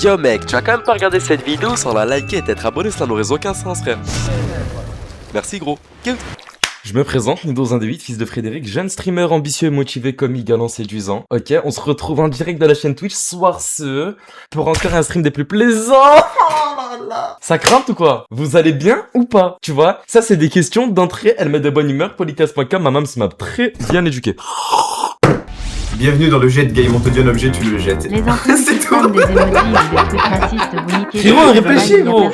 Yo mec, tu vas quand même pas regarder cette vidéo sans la liker et t'être abonné, ça n'aurait aucun sens frère. Merci gros. Je me présente, Nido1D8, fils de Frédéric, jeune streamer ambitieux et motivé, comique, galant, séduisant. Ok, on se retrouve en direct de la chaîne Twitch, soir ce, pour encore un stream des plus plaisants. Oh là là. Ça crame ou quoi? Vous allez bien ou pas? Tu vois, ça c'est des questions d'entrée, elle met de bonne humeur, politesse.com, ma maman m'a très bien éduqué. Bienvenue dans le jet game, on te dit un objet, tu le jettes. Les enfants qui prennent des emojis et des trucs racistes, vous niquez. Frérot, réfléchis gros.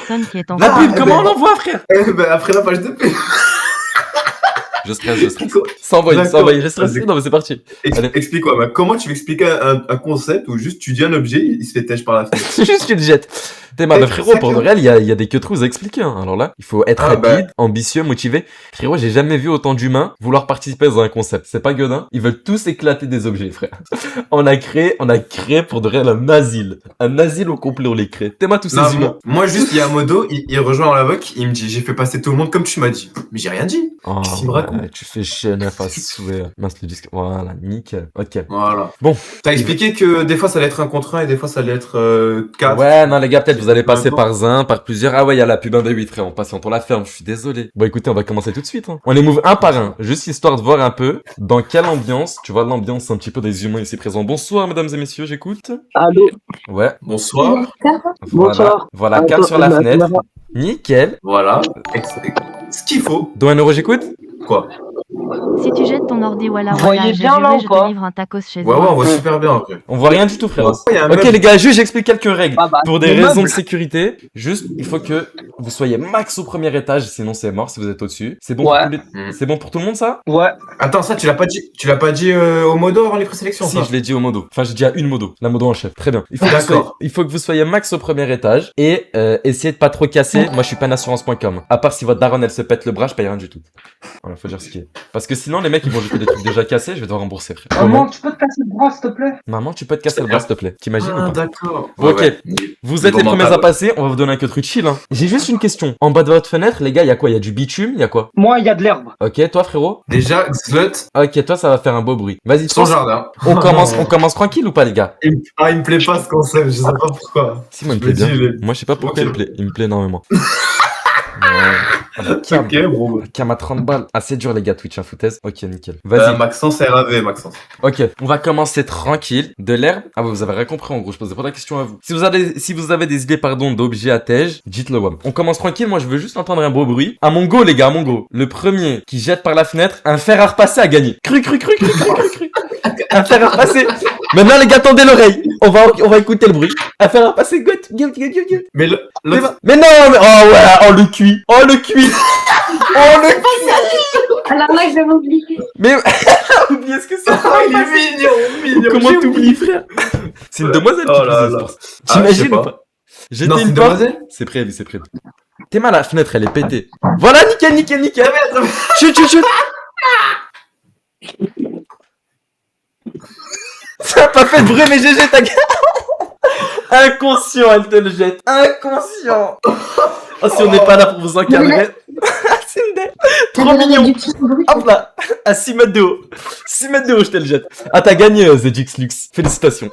La pub, comment on l'envoie frère? Après la page de pub. Je stresse. Sans envoyer, je stresse. Non mais c'est parti. Explique-moi, bah, comment tu veux expliquer un concept où juste tu dis un objet, il se fait têche par la fenêtre? C'est juste une jette. T'es mal, frérot, pour le réel, il y a des que trop à expliquer. Hein. Alors là, il faut être rapide, ambitieux, motivé. Frérot, j'ai jamais vu autant d'humains vouloir participer dans un concept. C'est pas gueudin. Ils veulent tous éclater des objets, frère. On a créé pour de réel un asile. Un asile au complet, on les crée. T'es mal tous ces humains. Moi, juste, il y a un modo, il rejoint l'avoc, il me dit, j'ai fait passer tout le monde comme tu m'as dit. Mais j'ai rien dit. Oh, qu'est-ce qu'il me raconte? Tu fais chier, neuf à souhait. Mince le disque. Voilà, nickel. Ok. Voilà. Bon. T'as expliqué que des fois ça allait être 1 contre 1 et des fois ça allait être 4. Ouais, non, les gars, peut-être vous allez passer par plusieurs. Ah ouais, il y a la pub 1D8, frère. On patiente, on la ferme. Je suis désolé. Bon, écoutez, on va commencer tout de suite. Hein. On les move un par un. Juste histoire de voir un peu dans quelle ambiance. Tu vois, l'ambiance, un petit peu des humains ici présents. Bonsoir, mesdames et messieurs, j'écoute. Allô. Ouais. Bonsoir. Bonsoir. Voilà, calme sur la fenêtre. Nickel. Voilà. Ce qu'il faut. Don 1€, j'écoute. Quoi? Si tu jettes ton ordi, voilà, Voyez j'ai bien, là, juré, ou je pas te livre un tacos chez Ouais, toi. on voit super bien après. On voit rien du tout, frère. Il y a un Ok, meuble. les gars, juste j'explique quelques règles. Ah bah, Pour des le raisons de meuble. sécurité, juste, il faut que vous soyez max au premier étage, sinon c'est mort si vous êtes au-dessus. C'est bon, Ouais. pour c'est bon pour tout le monde, ça? Ouais. Attends, ça, tu l'as pas dit au modo avant les présélections, Si, ça? je l'ai dit au modo. Enfin, j'ai dit à une modo. La modo en chef. Très bien. D'accord. Il faut que vous soyez max au premier étage et essayez de pas trop casser. Moi, je suis pas assurance.com. À part si votre daronne, elle se pète le bras, je paye rien du tout. Voilà, faut dire ce qui est. Parce que sinon, les mecs, ils vont jeter des trucs déjà cassés, je vais devoir rembourser, frère. Maman, tu peux te casser le bras, s'il te plaît? Maman, tu peux te casser le bras, s'il te plaît. T'imagines ou Ah, pas? d'accord. Bon, ok. Ouais. Vous êtes les premiers à passer, on va vous donner un que truc chill, hein. J'ai juste une question. En bas de votre fenêtre, les gars, il y a quoi? Il y a du bitume, il y a quoi? Moi, il y a de l'herbe. Ok, toi, frérot? Déjà, Slut, Ok, toi, ça va faire un beau bruit. Vas-y, son fonce. jardin. On commence tranquille ou pas, les gars? Il me plaît pas ce concept, je sais pas pourquoi. Si, moi, il me Je plaît me dis, bien. il est- Moi, je sais pas pourquoi Ok. il me plaît énormément. Cam. Ok, bon. Cam à 30 balles. Assez dur, les gars, Twitch, hein, foutaise. Ok, nickel. Vas-y. Maxence RAV, Maxence. Ok, on va commencer tranquille. De l'herbe. Ah, vous avez rien compris, en gros. Je posais pas la question à vous. Si vous avez des idées, d'objets à tège, dites-le, WAM. On commence tranquille. Moi, je veux juste entendre un beau bruit. À mon go, les gars, à mon go. Le premier qui jette par la fenêtre, un fer à repasser à gagner. Cru. Un fer à repasser. Maintenant, les gars, tendez l'oreille. On va écouter le bruit. Un fer à repasser. Goûte. Mais l'autre. Mais non, mais oh ouais, oh le cuit. Oh le cuit. Alors là, je vais m'oublier. Mais oubliez ce que c'est. Il est mignon. Comment t'oublies, frère? C'est une demoiselle qui Oh là faisait là. ce sport. T'imagines je sais ou pas. pas? Jeter Non, c'est une une porte. demoiselle? C'est prévu. T'es mal, la fenêtre, elle est pétée. Voilà, nickel. Chut. Ça a pas fait de bruit, mais GG, ta gueule. Inconscient, elle te le jette. Inconscient. Oh, si on n'est pas là pour vous encadrer. C'est une dé. Trop mignon. Hop là. À 6 mètres de haut. 6 mètres de haut, je te le jette. Ah, t'as gagné, Zedix Lux. Félicitations.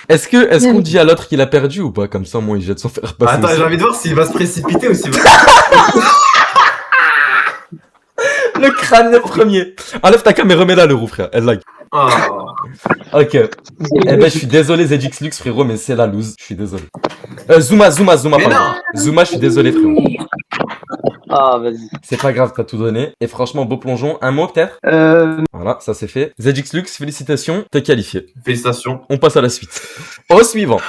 Est-ce qu'on dit à l'autre qu'il a perdu ou pas? Comme ça, moi, il jette son fer à passer. Attends, j'ai envie de voir s'il va se précipiter ou s'il va. Le crâne le premier. Enlève ta caméra, remets-la le roux, frère. Elle lag. Oh. Ok. Eh ben, je suis désolé, ZX Lux, frérot, mais c'est la loose. Je suis désolé. Zuma, Mais pardon. non. Zuma, je suis désolé, frérot. Ah, vas-y. C'est pas grave, t'as tout donné. Et franchement, beau plongeon. Un mot, peut-être? Voilà, ça c'est fait. ZX Lux, félicitations, t'es qualifié. Félicitations. On passe à la suite. Au suivant.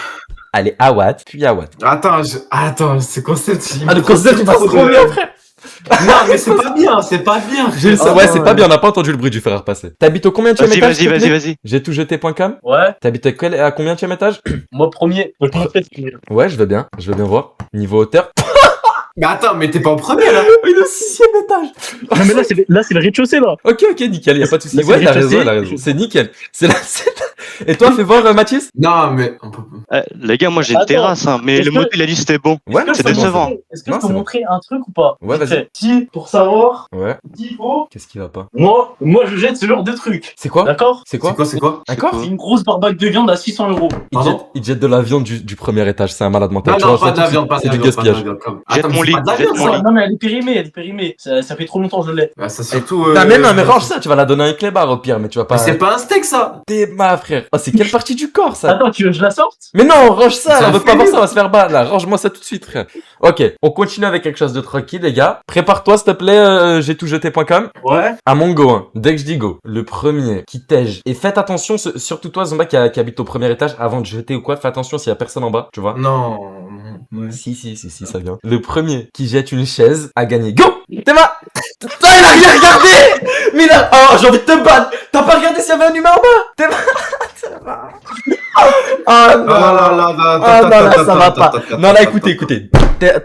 Allez, Awad, puis Awad. Attends, ce concept. Ah, le concept, il passe trop bien, frère. Non, mais c'est pas bien. Ouais, c'est pas bien, on n'a pas entendu le bruit du fer à repasser. T'habites au combien de étage? Vas-y. J'ai tout jeté.com. Ouais, T'habites à combien de étage? moi premier. Ouais, je veux bien voir. Niveau hauteur. Mais attends, mais t'es pas au premier là. Il est au 6ème étage. Non, mais là, c'est le rez-de-chaussée, là. Ok, nickel, y a pas de soucis. Là, c'est Ouais, il a raison, rez-de-chaussée. il a raison. C'est nickel. C'est là, Et toi, fais voir, Mathis? Non, mais on peut pas. Les gars, moi j'ai une Attends, terrasse, hein, mais est-ce le que- moto il a dit c'était bon. Ouais, non, C'est c'est bon, décevant. Est-ce que Non, je peux c'est bon. montrer un truc ou pas? Ouais, vas-y. Si, pour savoir, Ouais. qu'il faut. Qu'est-ce qui va pas? Moi, je jette ce genre de truc. C'est quoi? D'accord? C'est quoi? C'est quoi? D'accord? Une grosse barbaque de viande à 600 €. Il jette de la viande du premier étage, c'est un malade mental. Non, Tu non, vois, pas de la viande, pas de c'est la du viande, pas de la gaspillage. viande. Comme... Jette Attends, mon mais lit, c'est pas de la jette viande, mon ça. lit. Non, mais elle est périmée. Ça fait trop longtemps que je l'ai. Bah, ça surtout. T'as même un mais range ça, tu vas la donner à un clébard au pire, mais tu vas pas. Mais c'est pas un steak ça. T'es ma frère. Oh, c'est quelle partie du corps ça? Attends, tu veux que je la sorte? Mais non, range ça, Ça on veut fait pas voir nul. ça, on va se faire battre là. Range-moi ça tout de suite, frère. Ok, on continue avec quelque chose de tranquille, les gars. Prépare-toi, s'il te plaît, j'ai tout jeté.com. Ouais. À mon go, hein. Dès que je dis go, le premier qui tège. Et faites attention, surtout toi, Zomba, qui habite au premier étage, avant de jeter ou quoi, fais attention s'il y a personne en bas, tu vois. Non. Ouais. Si, ça vient. Le premier qui jette une chaise a gagné. Go! T'es ma... Putain, il a rien regardé! Mais là, oh, j'ai envie de te battre! T'as pas regardé s'il y avait un humain en bas? T'es ma... Ah non! Ah non, là, ça va pas. Non, là, écoutez.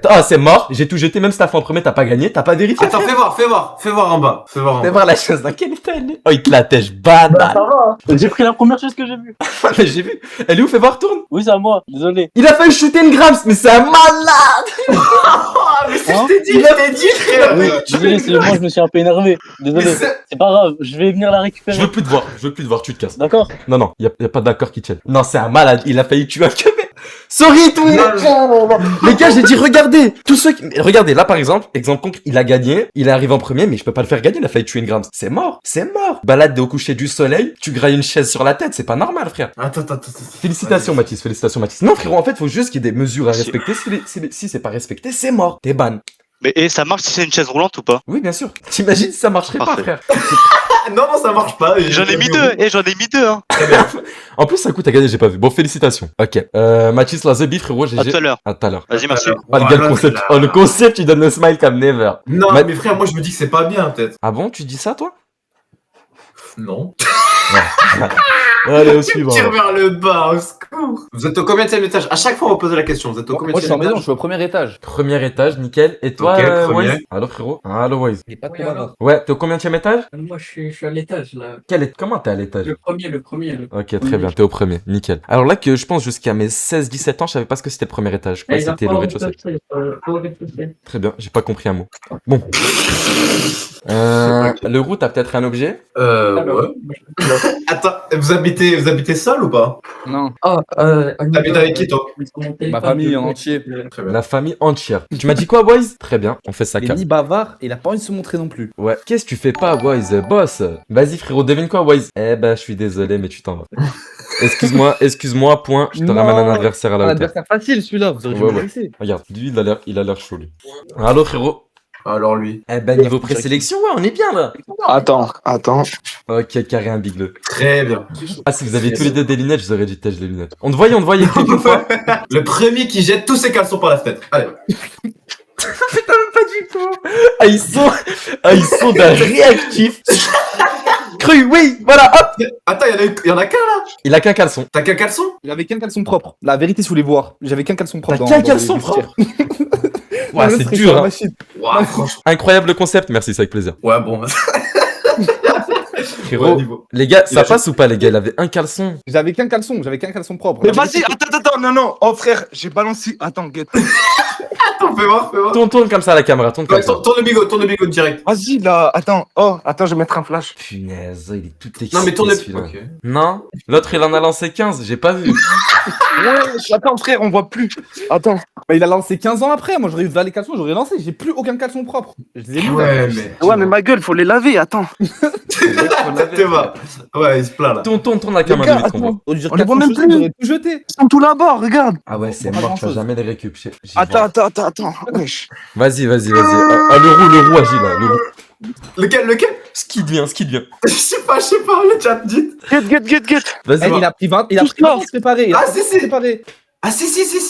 Ah, c'est mort. J'ai tout jeté, même si t'as fait en premier, t'as pas gagné, t'as pas vérifié. Attends, fais voir en bas. Fais voir en Fais bas. voir la chaise, dans quel état elle est? Oh, il te la tèche Bah, banane. ça va. Hein. J'ai pris la première chose que j'ai vue. Mais j'ai vu. Elle est où? Fais voir, tourne. Oui, c'est à moi. Désolé. Il a failli shooter une Grams, mais c'est un malade! Mais c'est Hein je t'ai dit, frère. Oui, désolé, c'est moi, je me suis un peu énervé. Désolé. Mais c'est- C'est pas grave, je vais venir la récupérer. Je veux plus te voir, tu te casses. D'accord? Non, y a pas d'accord qui tienne. Non, c'est un malade, il a failli tuer un café. Sorry, tout les gars, j'ai dit, regardez, tous ceux qui... Regardez, là, par exemple, exemple concret, il a gagné, il est arrivé en premier, mais je peux pas le faire gagner, il a failli tuer une Grams. C'est mort. Balade au coucher du soleil, tu grailles une chaise sur la tête, c'est pas normal, frère. Attends. Félicitations, Mathis. Non, frérot, en fait, faut juste qu'il y ait des mesures à respecter. Si c'est pas respecté, c'est mort. T'es ban. Mais et ça marche si c'est une chaise roulante ou pas? Oui, bien sûr. T'imagines si ça marcherait pas, Parfait. frère. Non, ça marche pas. J'en ai mis deux, hein. En plus, un coup, t'as gagné, j'ai pas vu. Bon, félicitations. Ok. Mathis, la The Beef, frérot, À tout à l'heure. À tout à l'heure. Vas-y, merci. Oh, le gars, le concept. Oh, le concept, tu donnes le smile comme never. Non, Ma- mais frère, moi je me dis que c'est pas bien peut-être. Ah bon, tu dis ça, toi? Non. Allez, au suivant. Tire vers le bas, au secours. Vous êtes au combien de étage? À chaque fois, on va poser la question. Vous êtes au combien Moi, je suis en de maison, je suis au premier étage. Premier étage, nickel. Et toi, Ok, premier. Waze? Allô, frérot? Allô, Waze? Il est pas Oui, trop bavard. alors Ouais, t'es au combienième étage? Moi, je suis à l'étage, là. Comment t'es à l'étage? Le premier. Ok, très bien, t'es au premier, nickel. Alors là que je pense jusqu'à mes 16-17 ans, je savais pas ce que c'était le premier étage. Je croyais que c'était le rez-de-chaussée. Très bien, j'ai pas compris un mot. Bon. Le roux, t'as peut-être un objet? Ouais. Attends, vous habitez seul ou pas? Non, T'habites avec qui, toi? ma famille en entier. Très bien. La famille entière. Tu m'as dit quoi, boys? Très bien, on fait ça Il est calme. ni bavard et il a pas envie de se montrer non plus. Ouais. Qu'est-ce que tu fais pas, boys? Boss. Vas-y, frérot, devine quoi, boys? Eh ben, je suis désolé, mais tu t'en vas. Excuse-moi, point. Je te Non. ramène un adversaire à la Un hauteur. adversaire facile celui-là, vous aurez dû Ouais, me ouais. laisser. Regarde, lui, il a l'air chaud, lui. Allô, frérot? Alors lui. Eh ben, niveau présélection, ouais, on est bien, là. Attends. Ok, carré un big bleu. Très bien. Ah, si vous avez tous les deux des lunettes, je vous aurais dit tèche les lunettes. On te voyait clique une fois. Le premier qui jette tous ses caleçons par la fenêtre. Allez. Pas du tout. Ah, ils sont d'un réactif. Cru, oui, voilà, hop. Attends, il y en a qu'un là. Il a qu'un caleçon. T'as qu'un caleçon? J'avais qu'un caleçon propre. La vérité, si vous voulez voir, j'avais qu'un caleçon propre. T'as dans- qu'un dans caleçon le vestiaire. propre. Non, Ouais, le c'est truc dur, sur la hein. machine. Ouah, franchement. Incroyable concept, merci, c'est avec plaisir. Ouais, bon. Frérot, Ouais, niveau. les gars, Il ça a passe ou pas, les gars? Il avait un caleçon. J'avais qu'un caleçon propre. Mais La vas-y, vérité, attends, non. Oh frère, j'ai balancé. Attends, guette. Attends, fais voir. Tourne comme ça à la caméra, tourne comme Ouais, ça. tourne le bigot direct. Vas-y là, attends. Oh, attends, je vais mettre un flash. Punaise, il est tout excité. Non, mais tourne celui-là. le. Ok. Non? L'autre, il en a lancé 15, j'ai pas vu. Ouais, attends frère, on voit plus. Attends. Bah, il a lancé 15 ans après. Moi, j'aurais eu les caleçons, j'aurais lancé. J'ai plus aucun caleçon propre. Je les ai mis. Ouais, mais. Ouais, mais ma gueule, faut les laver, attends. T'es bas. Ouais, il se plaint là. Tourne la caméra gars, de vite qu'on voit. Au lieu de dire On les voit caleçon même chaussés, plus. j'aurais tout jeté. Ils sont tous là-bas, regarde. Ah ouais, c'est Pas mort, tu vas grand-chose. jamais les récup. J'y Attends. vois. Wesh. Vas-y. Ah, le roux agit là. Le roux. Lequel? Ce qui devient. Je sais pas, le chat dit. Guette. Vas-y, Eh, va. il a pris 20, il a Tous pris 20 morts. ans de se préparer. Il a Ah, pris 20 ans de si. se préparer. Ah si,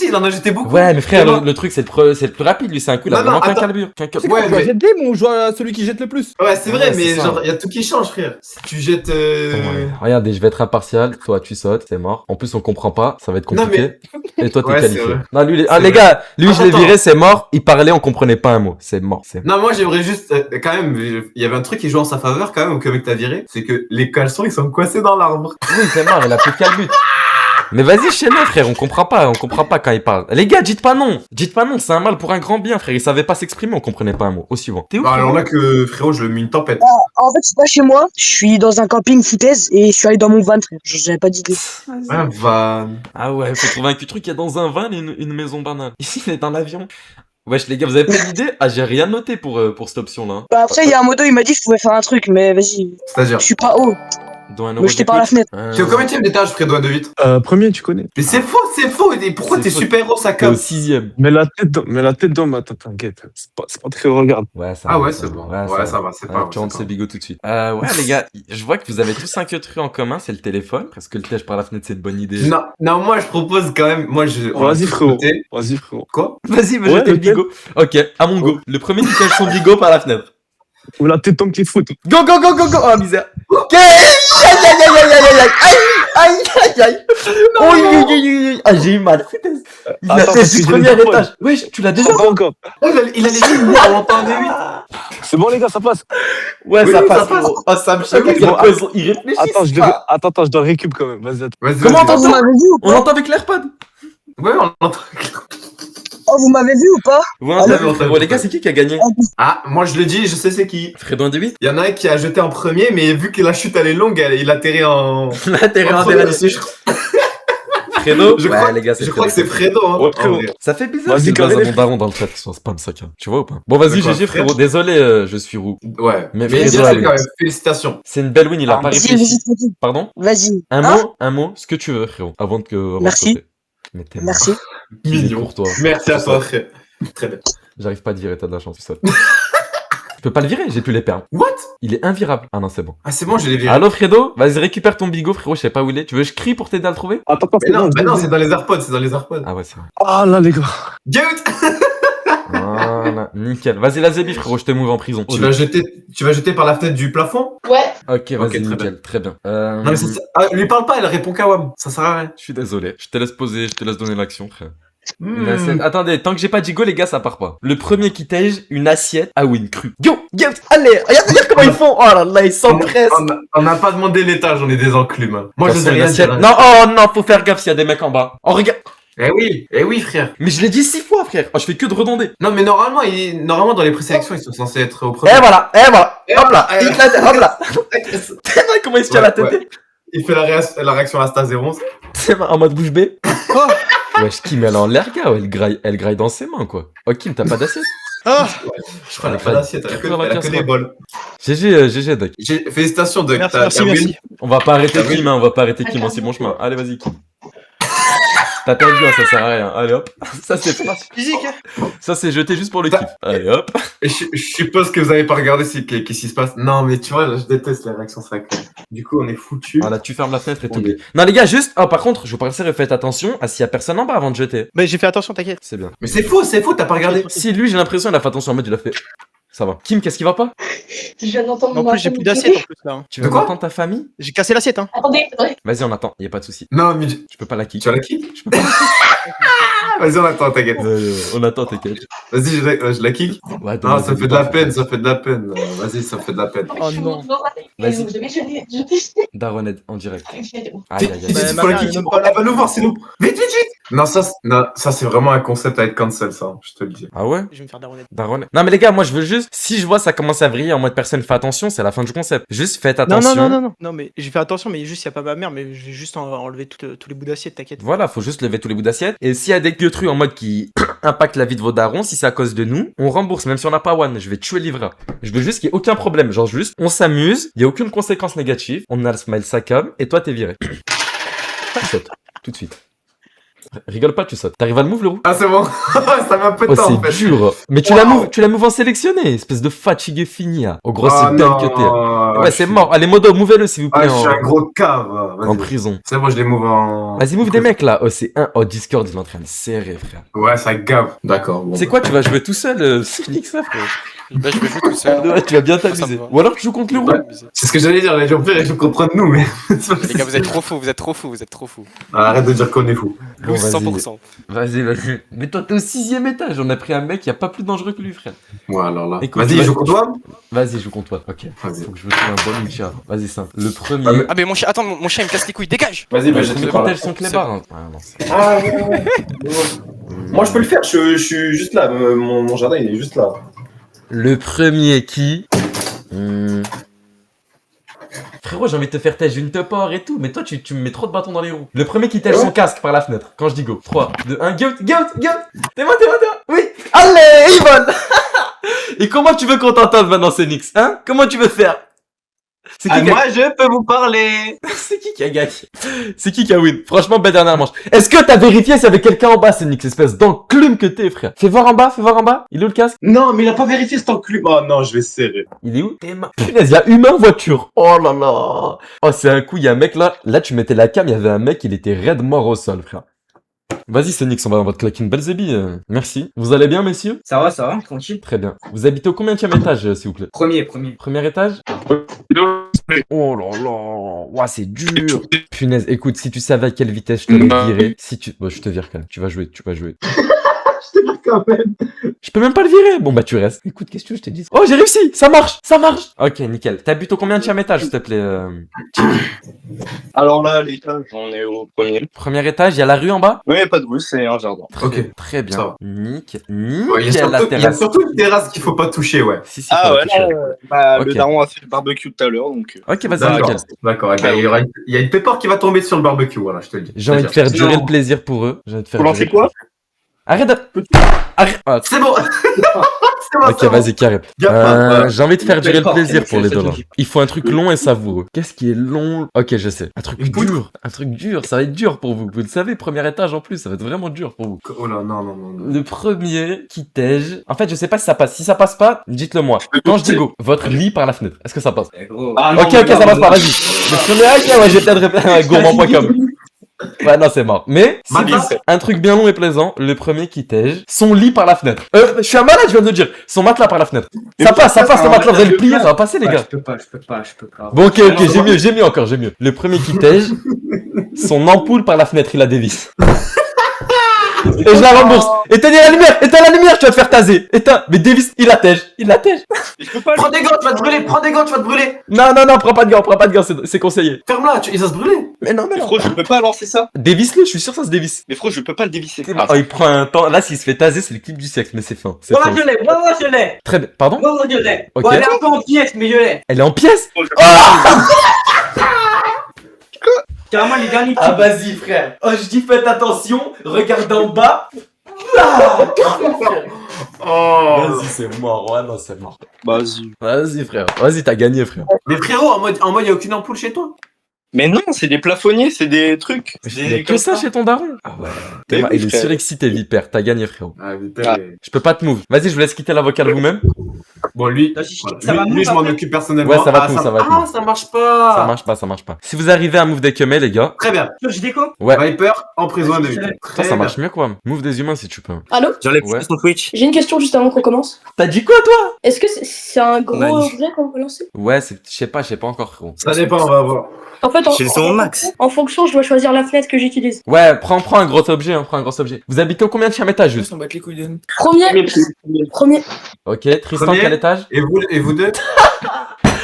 il en a jeté beaucoup. Ouais, mais frère, C'est le truc, c'est le plus rapide, lui, c'est un coup, il a Non, vraiment non, qu'un attends. carbure. C'est Ouais, quoi, on doit mais- jeter game ou on joue à celui qui jette le plus? Ouais, c'est vrai, Ouais, mais c'est ça. genre, il y a tout qui change, frère. Si tu jettes. Ouais. Regardez, je vais être impartial, toi tu sautes, c'est mort. En plus on comprend pas, ça va être Non, compliqué. Et toi t'es Ouais, c'est qualifié. vrai. Non, lui, C'est les vrai. gars, lui je l'ai Attends. viré, c'est mort. Il parlait, on comprenait pas un mot. C'est mort, c'est mort. Non, moi j'aimerais juste, quand même, il y avait un truc qui joue en sa faveur quand même, que mec t'a viré, c'est que les caleçons ils sont coincés dans l'arbre. Oui, c'est mort, il a plus de calbut. Mais vas-y chez nous frère, on comprend pas quand il parle. Les gars, dites pas non, c'est un mal pour un grand bien frère. Il savait pas s'exprimer, on comprenait pas un mot. Au suivant. T'es où Bah, alors frérot là que frérot, je lui ai mis une tempête. En fait, c'est pas chez moi. Je suis dans un camping foutaise et je suis allé dans mon van, frère. J'avais pas d'idée. Un van. Ah ouais, faut trouver un truc qu'il y a dans un van et une maison banale. Ici, il est dans l'avion. Wesh les gars, vous avez pas d'idée? Ah, j'ai rien noté pour cette option-là. Bah, après, il y a un modo, il m'a dit que je pouvais faire un truc, mais vas-y. C'est-à-dire. Je suis pas haut. Dans un Me jeter par la fenêtre. T'es au combien d'étage, Fredo, de 8? Premier, tu connais. Mais c'est faux. Et pourquoi C'est t'es faux. super héros, ça T'es au comme? 6ème. Mets la tête dans ma tête, t'inquiète. C'est pas très regarde. Ouais, ça Ah va, ouais, ça c'est va. bon. Ouais, Ouais, ça va, c'est Ouais, pas tu rentres ces bigots tout de suite. Ouais, les gars, je vois que vous avez tous un que truc en commun, c'est le téléphone. Parce que le tèche par la fenêtre, c'est une bonne idée. Non, moi je propose quand même. Moi je. on a Vas-y, tous frérot. noté. Vas-y, frérot. Quoi? Vas-y, va Ouais, jeter le ok. bigot. Ok, à mon go. Le premier qui cache son bigot par la fenêtre. Ou la tête dans qui fout. Go, go, go, go, go. Oh, misère. Ok. Aïe, aïe, aïe, aïe, aïe, aïe, aïe, aïe, aïe. Oh, ah, j'ai eu mal. Il a Attends, fait parce que du j'ai premier les AirPods. étage. Wesh, tu l'as déjà? Pas encore. Oh, il a les yeux noirs, on entend des 8. C'est bon, les gars, ça passe. Ouais, Oui, ça oui, passe. ça passe. Frérot. Oh, ça me choque. Oui, à quel bon, point ils réfléchissent. Attends, je dois récup quand même. Vas-y, attends. Vas-y, Comment vas-y. Vous m'avez vu ou On pas? entend avec l'AirPod. Ouais, on entend. Oh, vous m'avez vu ou pas? Ouais, Ah, on ouais, t'a vu, on t'a frérot. vu. Les gars, c'est qui a gagné? Ah, moi je le dis, je sais c'est qui. Fredo 1-8. Il y en a un qui a jeté en premier, mais vu que la chute elle est longue, il a atterri en. Là, t'es en en premier dernier. aussi, Fredo? Je Ouais, crois- les gars, c'est Je crois que c'est Fredo. Fredo, hein. Ouais, frérot. en vrai. Ça fait bizarre Vas-y, qu'il base à Karel. mon daron dans le chat sur spam sac. Tu vois ou pas? Bon, vas-y, De quoi, GG, frère frérot. Désolé, je suis roux. Ouais. Mais Mais Fredo bien a fait win. quand même, félicitations. C'est une belle win, il a pas Vas-y, réfléchi. vas-y, tranquille. Pardon? Vas-y. Un Hein? mot, ce que tu veux, frérot. Avant de Merci. sauter. Mais t'es Merci. Mignon. pour toi. Merci à toi, frère. Très bien. J'arrive pas à te virer, t'as de la chance, tu sautes. Je peux pas le virer, j'ai plus les perles. What? Il est invirable. Ah non, c'est bon. Ah, c'est bon, je l'ai viré. Allo, Fredo? Vas-y, récupère ton bigot, frérot, je sais pas où il est. Tu veux que je crie pour t'aider à le trouver? Attends, Mais non, c'est dans les AirPods, c'est dans les AirPods. Ah ouais, c'est vrai. Ah là, les gars. Get! Voilà, nickel. Vas-y, la Zébi, frérot, je te move en prison. Tu vas jeter par la fenêtre du plafond? Ok, vas-y, très nickel, bien. très bien. Non, mais lui parle pas, elle répond Kawam. Ça sert à rien. Je suis désolé, je te laisse poser, je te laisse donner l'action, frère. Une Hmm. assiette. Attendez, tant que j'ai pas dit go, les gars, ça part pas. Le premier qui tège, une assiette à win cru. Go, allez, regarde comment ils font. Oh là là, ils s'empressent. On n'a pas demandé l'étage, on est des enclumes. hein. Moi, je Attention, sais une rien assiette. dire. Non, oh non, faut faire gaffe s'il y a des mecs en bas. Oh, regarde. Eh oui, frère. Mais je l'ai dit 6 fois, frère. Oh, je fais que de redonder. Non, mais normalement, dans les présélections, ils sont censés être au Et premier. voilà. Hop là. Eh, Il te la tête, hop là. Comment il se tient la tête? Ouais. Il fait la réaction à Stas 011. C'est en mode bouche bée. Wesh, Kim, elle est en l'air, gars. Elle graille dans ses mains, quoi. Oh, Kim, t'as pas d'assiette? Je crois qu'elle a pas d'assiette, elle a que des bols. GG, Doc. Félicitations, Doc. Merci. On va pas arrêter Ah oui. Kim, hein. On va pas arrêter Kim en si bon chemin. Allez, vas-y, Kim. T'as perdu, hein, ça sert à rien. Allez, hop. Ça, c'est Physique, Ça, c'est jeté juste pour le kiff. Allez, hop. Et je suppose que vous avez pas regardé qu'est-ce qui se passe. Non, mais tu vois, là, je déteste la réaction sac. Du coup, on est foutu. Voilà, tu fermes la fenêtre et On t'oublies. Non, les gars, juste. Oh, par contre, je vous préfère, faites attention à s'il y a personne en bas avant de jeter. Mais j'ai fait attention, t'inquiète. C'est bien. Mais c'est faux, t'as pas regardé. Si lui, j'ai l'impression, il a fait attention en mode, il a fait. Ça va. Kim, qu'est-ce qui va pas? Je viens d'entendre En plus, j'ai plus d'assiette en plus là. hein. Tu De veux quoi entendre ta famille? J'ai cassé l'assiette, hein. Attendez. Vas-y, on attend. Y a pas de souci. Non, mais Je peux pas la kick. tu as la kick. Je peux pas. Vas-y, on attend, t'inquiète. On attend, t'inquiète. Vas-y, je la kick. Ouais, Non, ça fait de la peine, ça fait de la peine. Vas-y, ça fait de la peine. Oh non. Vas-y. Daroned, en direct. Aïe, aïe, aïe. Bah, Faut la ma mère, kick. elle aime Oh, pas elle va nous voir, c'est nous. Vite. Non, ça c'est vraiment un concept à être cancel, ça. Je te le dis. Ah ouais? Je vais me faire daronner. Daroned. Non, mais les gars, moi, je veux juste. Si je vois ça commence à vriller en mode personne fait attention, c'est la fin du concept. Juste faites Non, attention. non. Non, mais j'ai fait attention, mais juste, y a pas ma mère, mais je vais juste enlever tous les bouts d'assiette, t'inquiète. Voilà, faut juste lever tous les bouts d'assiette. Et s'il y a des gueutrus en mode qui impactent la vie de vos darons, si c'est à cause de nous, on rembourse, même si on n'a pas one. Je vais tuer Livra. Je veux juste qu'il n'y ait aucun problème. Genre, juste, on s'amuse, il n'y a aucune conséquence négative. On a le smile Sakam, et toi, t'es viré. Saute, tout de suite. Rigole pas, tu sautes. T'arrives à le move, le roux? Ah, c'est bon. Ça met un peu de Oh, temps, en c'est fait. dur. Mais tu la move en sélectionné, espèce de fatigué fini. Hein. Oh, gros, c'est dingue que t'es. Ouais, c'est mort. Allez, modo, mouvez-le, s'il vous plaît. Ah, je suis un gros cave. En prison. C'est bon, je les move en. Vas-y, move des mecs là. Oh, c'est un. Oh, Discord, il est en train de serrer, frère. Ouais, ça gave. D'accord. Bon. C'est quoi, tu vas jouer tout seul, Phoenix, là, frère? Bah, je vais jouer tout seul. Ouais, tu vas bien t'amuser. Ça me va. Ou alors tu joues contre le roux. C'est ce que j'allais dire, les gens pires, ils jouent contre nous, mais. Les gars, vous êtes trop fous, vous êtes trop fous, vous êtes trop fous. Arrête de dire qu'on est fou. Bon, Loose vas-y. 100%. Vas-y. Mais toi, t'es au 6ème étage. On a pris un mec, y a pas plus dangereux que lui, frère. Ouais, alors là. Écoute, Vas-y, tu je vas- joue contre toi. Vas-y, joue contre toi. Ok. Vas-y. Faut que je me trouve un bon Lucha. Vas-y, simple. Le premier. Ah, mais mon chien, attends, mon chien il me casse les couilles, dégage! Vas-y, Bah, bah, je je te te parle. protège son clébard. Hein. Ah, non, c'est- Ah, ouais. Moi, je peux le faire, je suis juste là. Mon jardin, il est juste là. Le premier qui. Frérot, j'ai envie de te faire tège une topor et tout, mais toi tu me mets trop de bâtons dans les roues. Le premier qui tège son casque par la fenêtre, quand je dis go. 3, 2, 1, go. T'es moi. Oui. Allez, Yvonne. Et comment tu veux qu'on t'entende maintenant, Phoenix? Hein? Comment tu veux faire? C'est qui, je peux vous parler. c'est qui a gagné? C'est qui a win? Franchement, belle dernière manche. Est-ce que t'as vérifié s'il y avait quelqu'un en bas, Phoenix, espèce d'enclume que t'es, frère? Fais voir en bas. Il est où le casque? Non, mais il a pas vérifié cet enclume. Oh non, je vais serrer. Il est où? Punaise, il y a humain voiture. Oh là là. Oh, c'est un coup, il y a un mec là. Là, tu mettais la cam, il y avait un mec, il était raide mort au sol, frère. Vas-y, Phoenix, on va te claquer une belle zébie. Merci. Vous allez bien, messieurs? Ça va, tranquille. Très bien. Vous habitez au combienième étage, s'il vous plaît? Premier. Premier étage? Oh là là. Ouah, c'est dur. Punaise, écoute, si tu savais à quelle vitesse je te l'ai viré. Si tu. Bon, je te vire quand même. Tu vas jouer. Je te dis quand même. Je peux même pas le virer. Bon, bah, tu restes. Écoute, qu'est-ce que je te dis? Oh, j'ai réussi. Ça marche. Ok, nickel. T'habites au combienième étage, s'il te plaît? Alors là, l'étage, on est au premier. Premier étage, il y a la rue en bas? Oui, pas de rue, c'est un jardin. Ok. Très Ça bien. va. Nickel Ouais, il y a la surtout- il y a terrasse. surtout une terrasse qu'il faut pas toucher, ouais. Si, faut Ah la ouais, toucher. Le Ok. daron a fait le barbecue tout à l'heure, donc... Ok, vas-y, D'accord. nickel. D'accord. Eh ben, il y a une pépore qui va tomber sur le barbecue, voilà, je te le dis. J'ai envie de faire durer le plaisir pour eux. J'ai envie de faire Vous lancez durer- quoi? Arrête de... Arrête. Ah, C'est bon. C'est bon. ok, c'est bon. vas-y, carré. Gaffe, J'ai envie de faire durer le D'accord, plaisir c'est pour les ça que dollars. je dis. Il faut un truc long et savoureux. Qu'est-ce qui est long? Ok, je sais. Un truc Une poutre. dur. Un truc dur. Ça va être dur pour vous. Vous le savez, premier étage en plus. Ça va être vraiment dur pour vous. Oh là, non. Le premier qui tège. En fait, je sais pas si ça passe. Si ça passe pas, dites-le moi. Quand je dis go, votre lit par la fenêtre. Est-ce que ça passe? Ah, Ok, ça passe pas, vas-y. Le premier acte, ouais, j'ai peut-être répété gourmand.com. Ouais, non, c'est mort. Mais, si Maintenant un truc bien long et plaisant, le premier qui tège, son lit par la fenêtre. Je suis un malade, je viens de le dire. Son matelas par la fenêtre. Ça passe, le matelas, vous allez le plier, ça va passer, les gars. Je peux pas. Bon, ok, j'ai mieux. Le premier qui tège, son ampoule par la fenêtre, il la dévisse. Et je la rembourse. Éteignez la lumière, tu vas te faire taser. Éteins, mais dévisse, il la tège. Je peux pas... Prends des gants, tu vas te brûler. Non, prends pas de gants, c'est conseillé. Ferme-la, il va se brûler. Mais non. Mais frérot, je peux pas lancer ça. Dévisse-le, je suis sûr que ça se dévisse. Mais frérot, je peux pas le dévisser. Oh, il prend un temps. Là, s'il se fait taser, c'est le clip du siècle, mais c'est fin. C'est fin. je l'ai. Très bien. Pardon? Je l'ai. Ok. Bon, elle est un peu en pièces, mais je l'ai. Elle est en pièces? Carrément, les derniers Ah, vas-y, frère. Oh, je dis faites attention. Regarde en bas. Oh. Vas-y, c'est mort. Ouais, non, c'est mort. Vas-y. Vas-y, frère. Vas-y, t'as gagné, frère. Mais frérot, en mode, y a aucune ampoule chez toi. Mais non, c'est des plafonniers, c'est des trucs. Il y a que ça chez ton daron. Ah ouais. Mais oui, Il est frère. surexcité, Vipère. T'as gagné, frérot. Ah, putain. Ah. Je peux pas te move. Vas-y, je vous laisse quitter l'avocat de vous-même. Bon, lui, Ça va lui, je m'en occupe personnellement. Ouais, ça va Ah, tout, ça va Ah, tout. ça marche pas. Ça marche pas. Si vous arrivez à move des kemés, les gars. Très bien. Je déco. Ouais. Viper en prison de vie. Toi, ça marche mieux, quoi. Move des humains si tu peux. Allô? Ouais. son Twitch. J'ai une question juste avant qu'on commence. T'as dit quoi, toi? Est-ce que c'est un gros Nani. objet qu'on peut lancer? Ouais, je sais pas encore, frérot. Ça dépend, on va voir. En fait, en fonction, je dois choisir la fenêtre que j'utilise. Ouais, prends un gros objet, prends un gros objet. Vous habitez au combien de étage juste? On bat les couilles de... Premier. Ok, Tristan, Premier. quel étage? Et vous deux?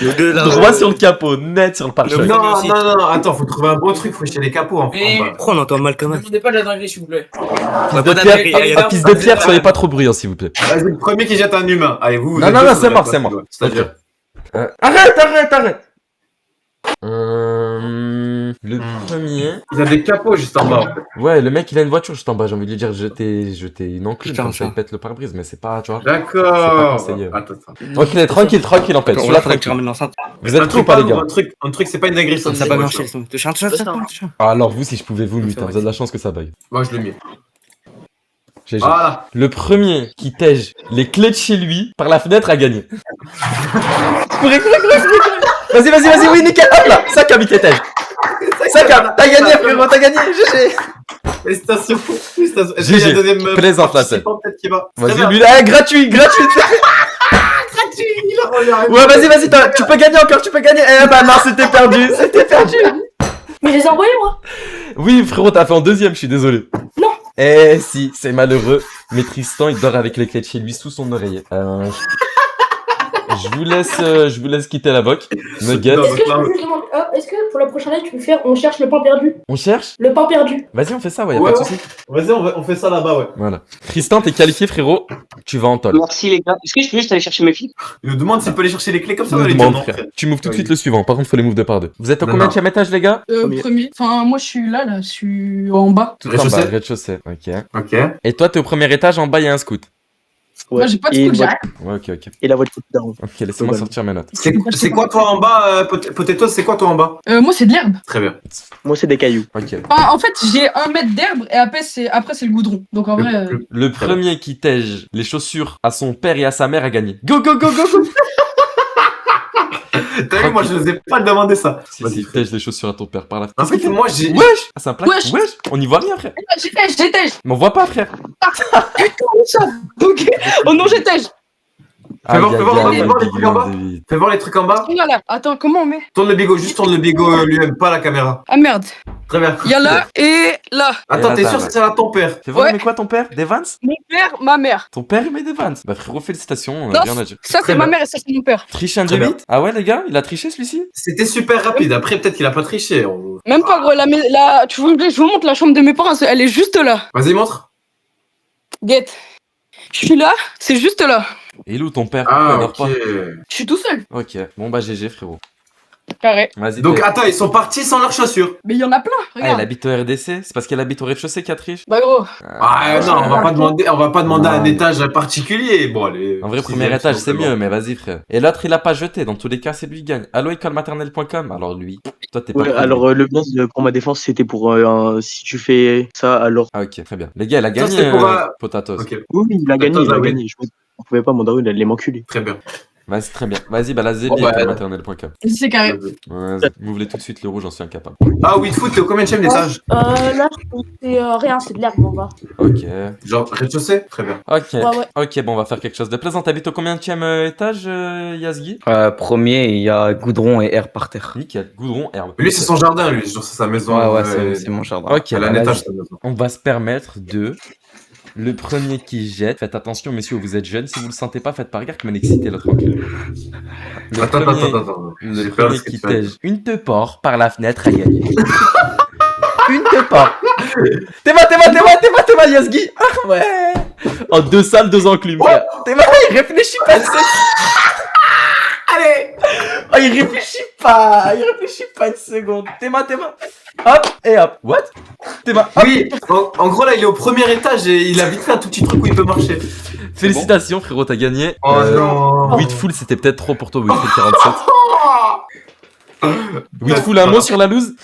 Nous deux là. Droit sur le capot, net sur le pare-choc. Non, attends, faut trouver un bon truc, faut jeter les capots en bas. Pourquoi on entend mal quand même? Ne demandez pas de la dinguerie, s'il vous plaît. Fils de pierre, soyez pas trop bruyants, s'il vous plaît. Vas-y, le premier qui jette un humain. Allez, vous. Non, êtes non, deux, non, ça c'est doit mort, être c'est pas mort. C'est-à-dire. Arrête. Le premier. Il a des capots juste en bas. Ouais, le mec il a une voiture juste en bas, j'ai envie de lui dire jeter une enclume comme ça il pète le pare-brise, mais c'est pas, tu vois. D'accord. C'est pas conseillé. Attends. Tranquille en fait. On Celui-là, va que tu tranquille. ramènes l'enceinte. Vous êtes trop pas les gars? Un truc, c'est pas une agression. Ça va marcher. Touche un. Ah, alors vous, si je pouvais vous mute, hein, vous avez de la chance que ça bug. Moi, je l'ai mis. GG. Voilà. Le premier qui tège les clés de chez lui par la fenêtre a gagné. Courez. Vas-y, oui, nickel. Hop là, ça a mis qui tège. Ça t'as gagné frérot, t'as gagné. GG. Félicitations. GG. Il y a deuxième Plaisante la tête. peut-être qui va. Vas-y, lui là, gratuit. Gratuit. Ouais, vas-y, tu peux gagner encore, Eh bah non, c'était perdu. Mais je les ai envoyés, moi. Oui, frérot, t'as fait en deuxième, je suis désolé. Non. Eh si, c'est malheureux. Mais Tristan, il dort avec les clés de chez lui sous son oreiller. Je vous laisse quitter la boc. Nugget. Non. Est-ce que je peux juste demander, est-ce que pour la prochaine live, tu peux faire on cherche le pain perdu? On cherche? Le pain perdu. Vas-y, on fait ça, ouais, y'a pas de soucis. Vas-y, on fait ça là-bas, ouais. Voilà. Tristan, t'es qualifié, frérot. Tu vas en tol. Merci les gars. Est-ce que je peux juste aller chercher mes filles? Il nous demande s'il peut aller chercher les clés comme ça, on Me va les demande, dire non, frère. frère. Tu moves tout de Oui. suite le suivant. Par contre, faut les move de par deux. Vous êtes au Non, combien de étage, les gars? Premier. Enfin, moi, je suis là, je suis en bas. Tout en bas, Rez-de-chaussée. rez-de-chaussée. Ok. Ok. Et toi, t'es au premier étage, en bas, y'a un scout. Moi, j'ai pas de scout, j'arrête. Ouais, ok. Et la voiture d'armes. Ok, laissez-moi sortir mes notes. C'est quoi toi en bas, Potato? C'est quoi toi en bas? Moi, c'est de l'herbe. Très bien. Moi, c'est des cailloux. Ok. Enfin, en fait, j'ai 1 mètre d'herbe et après, c'est le goudron. Donc, en vrai. Le premier qui tège les chaussures à son père et à sa mère a gagné. Go. T'as vu, moi je n'osais pas demander ça. Si, tège les chaussures à ton père par la En fait, moi j'ai. Wesh. Ah, c'est un plaque. Wesh. On n'y voit rien, frère. J'étège. Mais on voit pas, frère. Ok. Oh non, j'étège. Fais voir les Big trucs en bas. David. Fais voir les trucs en bas. Voilà. Attends, comment on met? Tourne le bigot, juste tourne le bigot lui-même, pas la caméra. Ah merde. Très bien. Il y a là et là. Attends, Et t'es là, sûr là. que c'est là ton père? Fais voir, Ouais. mais quoi, ton père? Des Vans? Mon père, ma mère. Ton père, il met des Vans. Bah, frérot, félicitations. Non, Bien agir. ça, Très c'est ma bien. mère et ça, c'est mon père. Triche un Très de bien. 8? Ah ouais, les gars, il a triché celui-ci? C'était super rapide. Après, peut-être qu'il a pas triché. Même pas, gros. Tu veux que je vous montre la chambre de mes parents? Elle est juste là. Vas-y, montre. Guette. Je suis là, c'est juste là. Et il est où ton père? Pourquoi il Ah, dort ok. pas? Je suis tout seul. Ok. Bon, bah, GG, frérot. Carré. Vas-y. Donc, t'es- attends, ils sont partis sans leurs chaussures. Mais il y en a plein, Ah, elle regarde. habite au RDC? C'est parce qu'elle habite au rez-de-chaussée qu'elle triche? Bah gros. Ah, non, on va pas demander un étage particulier. Bon, allez. En vrai, premier étage, c'est mieux, mais vas-y, frère. Et l'autre, il a pas jeté. Dans tous les cas, c'est lui qui gagne. Allo, écolematernelle.com. Alors, lui, toi, t'es pas. Ouais, connu. alors le blanc, pour ma défense, c'était pour si tu fais ça, alors. Ah, ok, très bien. Les gars, il a gagné, c'est pour, Potatoes. Ok, Oui, il a gagné, Attends, il a oui. gagné. On pouvait pas, mon daron, il allait m'enculer. très bien. Vas-y, très bien. Vas-y, bah, la zébi, Bon, bah, écolematernelle.com. C'est carré. Vas-y, mouve-les tout de suite, le rouge, j'en suis incapable. Ah, Weedfoot, t'es au combien de étage? Là, c'est rien, c'est de l'herbe en bas. Ok. Genre, rez-de-chaussée? Très bien. Ok. Ouais. Ok, bon, on va faire quelque chose de plaisant. T'habites au combien de étage, Yazgi? Premier, il y a goudron et air par terre. Nickel. Goudron, herbe. Lui, c'est son jardin, lui. Genre, c'est sa maison. C'est mon jardin. Ok, Elle a bah, un vas-y. étage, sa maison. On va se permettre de... Le premier qui jette, faites attention messieurs, vous êtes jeunes, si vous le sentez pas, faites pas regard, mais excitez l'autre encul. Le Attends. le J'ai peur de premier ce que qui tu vas dire. tège une teuport par la fenêtre a gagné. Une teuport. Théma, Yazgi. Ah ouais. En 2 salles, 2 enclumes, frère. Théma, il réfléchit pas, Allez. Oh, il réfléchit pas une seconde. Théma. Hop, et hop. What? Théma, hop. Oui, en gros, là, il est au premier étage et il a vite fait un tout petit truc où il peut marcher. Félicitations, frérot, t'as gagné. Oh non. Weedful, c'était peut-être trop pour toi, Weedful 47. Weedful, un mot sur la loose?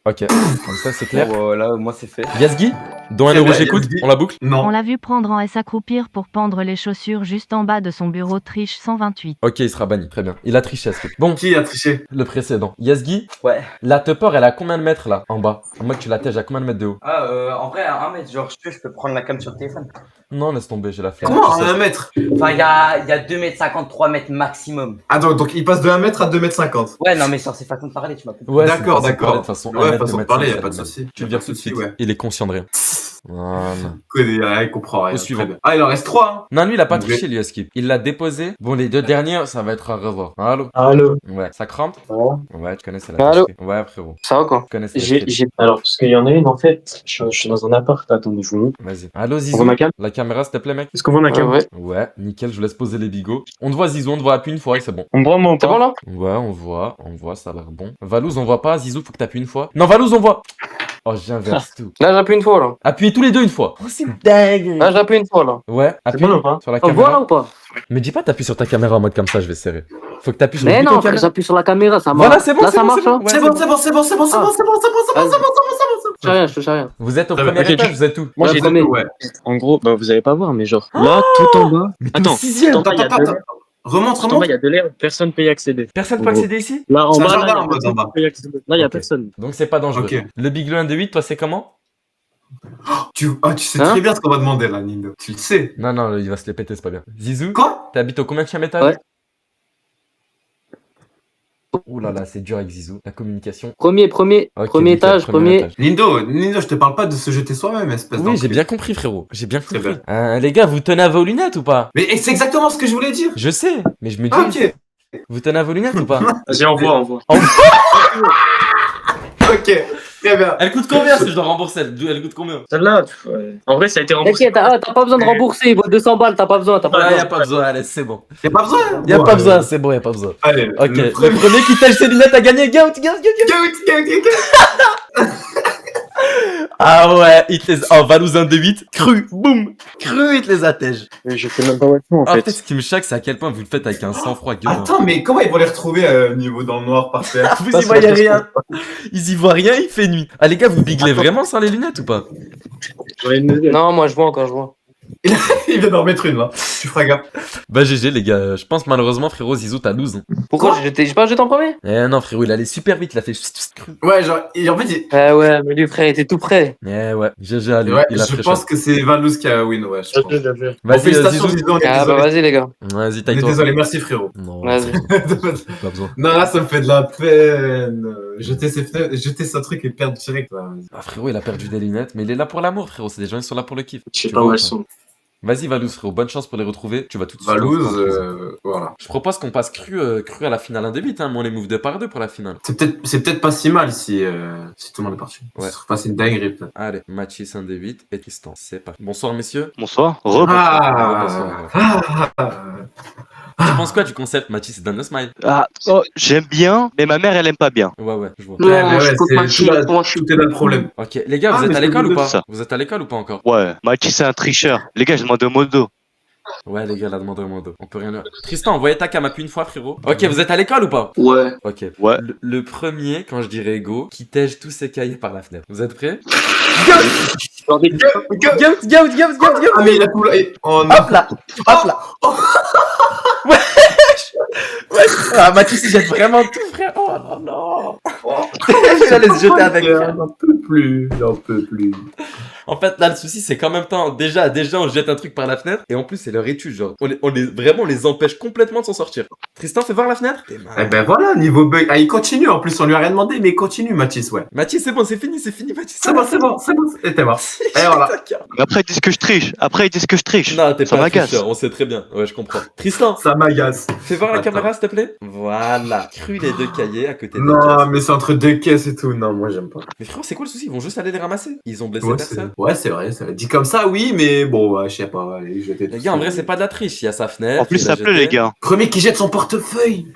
Ok, comme ça c'est clair. Voilà, moi c'est fait. Yazgi, dont un Très euro bien, j'écoute, Yazgi. on la boucle? On Non. l'a vu prendre en S accroupir pour pendre les chaussures juste en bas de son bureau triche 128. Ok, il sera banni, très bien. Il a triché, ce truc. Bon, Qui a triché? le précédent. Yazgi, Ouais. la tupper, elle a combien de mètres là, en bas? En mode, tu la tèges à combien de mètres de haut? En vrai, à 1 mètre, genre, je peux prendre la cam sur le téléphone. Non, laisse tomber, j'ai la flemme. Comment Tu à sais. 1 mètre? Enfin, il y a 2 mètres 50, 3 mètres maximum. Ah, donc il passe de 1 mètre à 2 mètres 50. Ouais, non, mais sur ces façons de parler, tu m'as compris. Ouais, D'accord, c'est une façon de parler, d'accord. De toute façon, Ouais, 1 mètre, façon 2 de parler, mètres, y a pas de c'est souci. Tu le vires tout de suite. Ouais. Il est conscient de rien. Voilà. Il comprend rien. Au suivant. Très bien. Ah, il en reste 3. Hein. Non, lui, il a pas Ok. triché, lui, à skip. Il l'a déposé. Bon, les deux derniers, ça va être à revoir. Allô? Allô. Ouais, ça crampe? Ouais, tu connais, c'est la Allô? tricherie. Ouais, frérot. Ça va quoi? Tu connais, c'est la tricherie. Alors, parce qu'il y en a une, en fait, je suis dans un appart. Attendez, je vous montre. Vas-y. Allô, On Zizou? voit ma cam? La caméra, s'il te plaît, mec? Est-ce qu'on voit ma cam? Ouais. Ouais, nickel, je vous laisse poser les bigots. On te voit, Zizou, on te voit. Appuie une fois et c'est bon. On me voit, moi, ou C'est pas? bon là? Ouais, on voit, ça a l'air bon. Valouz, on voit pas. Zizou, faut que t'appuies une fois. Non, Valouz, on voit. Oh, j'inverse tout. Là j'appuie une fois là. Appuyez tous les deux une fois. Oh, c'est dingue. Là j'appuie une fois là. Ouais, C'est appuie bon ou pas? sur la On voit là caméra. ou pas? Mais dis pas t'appuies sur ta caméra en mode comme ça, je vais serrer. Faut que t'appuies sur Mais le bouton non, frère, caméra. j'appuie sur la caméra, ça marche. Voilà, c'est bon, Là, c'est ça bon, marche, c'est bon. hein. Ouais, C'est bon, c'est bon, c'est bon, c'est bon, c'est bon, c'est bon, c'est bon, c'est bon, c'est bon, c'est bon. Je touche rien, je touche rien. Vous êtes au Ça va, premier ok, étage, vous êtes où? Moi, Ouais, j'ai premier. Ouais. En gros, bah, vous allez pas voir, mais genre, là, tout en bas. Mais Attends, sixième. tout en bas, il y a Attends, de attends. l'air. Remonte, Tout en bas, il y a de l'air, personne peut y accéder. Personne peut En gros. accéder ici? Là, en C'est un bas, jardin, là, il y a en mode, personne en bas. qui peut y accéder. Là, il y a Ok. personne. Donc c'est pas dangereux. Ok. Le Big Blue 1 de 8, toi c'est comment? Tu sais Hein très bien ce qu'on va demander là, Nindo. Tu le sais. Non, non, il va se les péter, c'est pas bien. Zizou? Quoi? T'habites au combien de étage? Ouais. Ouh là là, c'est dur avec Zizou. La communication. Premier Ok, premier nickel, étage, premier. Nindo, je te parle pas de se jeter soi-même, espèce Oui, d'enculé. j'ai bien compris, frérot. J'ai bien Très compris. bien. Les gars, vous tenez à vos lunettes ou pas? Mais c'est exactement ce que je voulais dire. Je sais, mais je me dis. Ah, ok. Vous tenez à vos lunettes ou pas? Vas-y, envoie. Ok, très bien. Elle coûte combien si je dois rembourser? Elle coûte combien? Celle-là, en vrai, ça a été remboursé. T'inquiète, t'as pas besoin de rembourser, il vaut 200 balles, t'as pas besoin, t'as pas Ah, besoin. y'a pas besoin, allez, c'est bon. Y'a pas besoin. Y'a Bon, pas besoin, c'est bon, y'a pas besoin. Allez, Ok, le le premier. premier qui tèche ses lunettes a gagné. Gout. Ah ouais, il te les... Oh, Valouz 1 de 8, cru, boum, cru, il te les attège. Mais je sais même pas où elles sont, en En fait. fait, ce qui me choque, c'est à quel point vous le faites avec un sang-froid gueulin. Attends, mais comment ils vont les retrouver niveau dans le noir par terre? Vous y voyez rien. Ils y voient rien, il fait nuit. Ah les gars, vous biglez vraiment sans les lunettes ou pas? J'aurais une nouvelle. Non, moi je vois encore, je vois. Il vient d'en remettre une là. Tu feras gaffe. Bah GG les gars, je pense malheureusement frérot Zizou t'as lose. Pourquoi j'ai pas jeté en premier? Eh non frérot, il allait super vite, il a fait cru. Ouais, genre, en fait, Ouais, mais lui frère il était tout prêt. Eh ouais, GG à lui, ouais, il a je fait pense chaud. que c'est Valouz qui a win, ouais. Je pense. Bien vu. Vas-y Félicitations, Zizou. Zizou, on est Ah bah désolé. vas-y les gars. Vas-y, On est taille-toi. désolé, merci frérot. Non, Vas-y. pas besoin. Non, là, ça me fait de la peine. Jeter ses fenêtres, jeter son truc et perdre direct. Là. Ah frérot, il a perdu des lunettes, mais il est là pour l'amour frérot, c'est des gens qui sont là pour le kiff. Je sais Tu pas vois où ou elles pas? sont. Vas-y Valouz frérot, bonne chance pour les retrouver, tu vas tout de suite. Valouz, voilà. Je propose qu'on passe cru à la finale 1 de 8, hein, mais on les move 2 par 2 pour la finale. C'est peut-être pas si mal si tout le monde est parti. Ouais. Ça serait pas une dinguerie peut-être. Allez, Mathis 1 de 8 et Tristan, c'est parti. Bonsoir messieurs. Bonsoir. Tu penses quoi du concept Mathis donne le smile? Ah, oh, j'aime bien, mais ma mère, elle aime pas bien. Ouais, je vois. Non, mais je coupe ma fille, moi, je- tout est là le problème. Ok, les gars, Ah, vous êtes mais à c'est l'école ou le pas? ça. Vous êtes à l'école ou pas encore? Ouais, Mathis, c'est un tricheur. Les gars, je demande au modo. Ouais, les gars, la demande au modo. On peut rien dire. Tristan, envoyez ta cam appuie une fois, frérot. Ok, vous êtes à l'école ou pas? Ouais. Ok. Ouais. Le premier, quand je dirais go, qui tège tous ses cahiers par la fenêtre. Vous êtes prêts? Ah, mais il a tout là. Oh non. Hop là! Hop là! Ouais! Ah, Mathis, il jette vraiment tout, frère! Oh non, non! Il allait se jeter avec. J'en peux plus, j'en peux plus. En fait, là, le souci, c'est qu'en même temps, déjà, on jette un truc par la fenêtre, et en plus, c'est leur étude, genre. On les empêche complètement de s'en sortir. Tristan, fais voir la fenêtre. Eh ben voilà, niveau bug. Ah, il continue en plus, on lui a rien demandé, mais il continue, Mathis, ouais. Mathis, c'est bon, c'est fini, Mathis. C'est bon. Et t'es mort. Et voilà. Après, ils disent que je triche. Non, t'es Ça pas un m'agace. tricheur, on sait très bien. Ouais, je comprends. Tristan, Ça m'agace. fais voir la Attends. caméra, s'il te plaît. Voilà. Cru les 2 cahiers à côté de Non, mais c'est entre 2 caisses et tout. Non, moi j'aime pas. Mais frérot, c'est quoi le souci? Ils vont juste aller les ramasser. Ils ont blessé Ouais, personne. c'est vrai. Dit comme ça, oui, mais bon, je sais pas. Allez, jeter Les tout gars, en ça. vrai, c'est pas de la triche. Il y a sa fenêtre. En plus, il ça a pleut, jeté. les gars. Premier qui jette son portefeuille.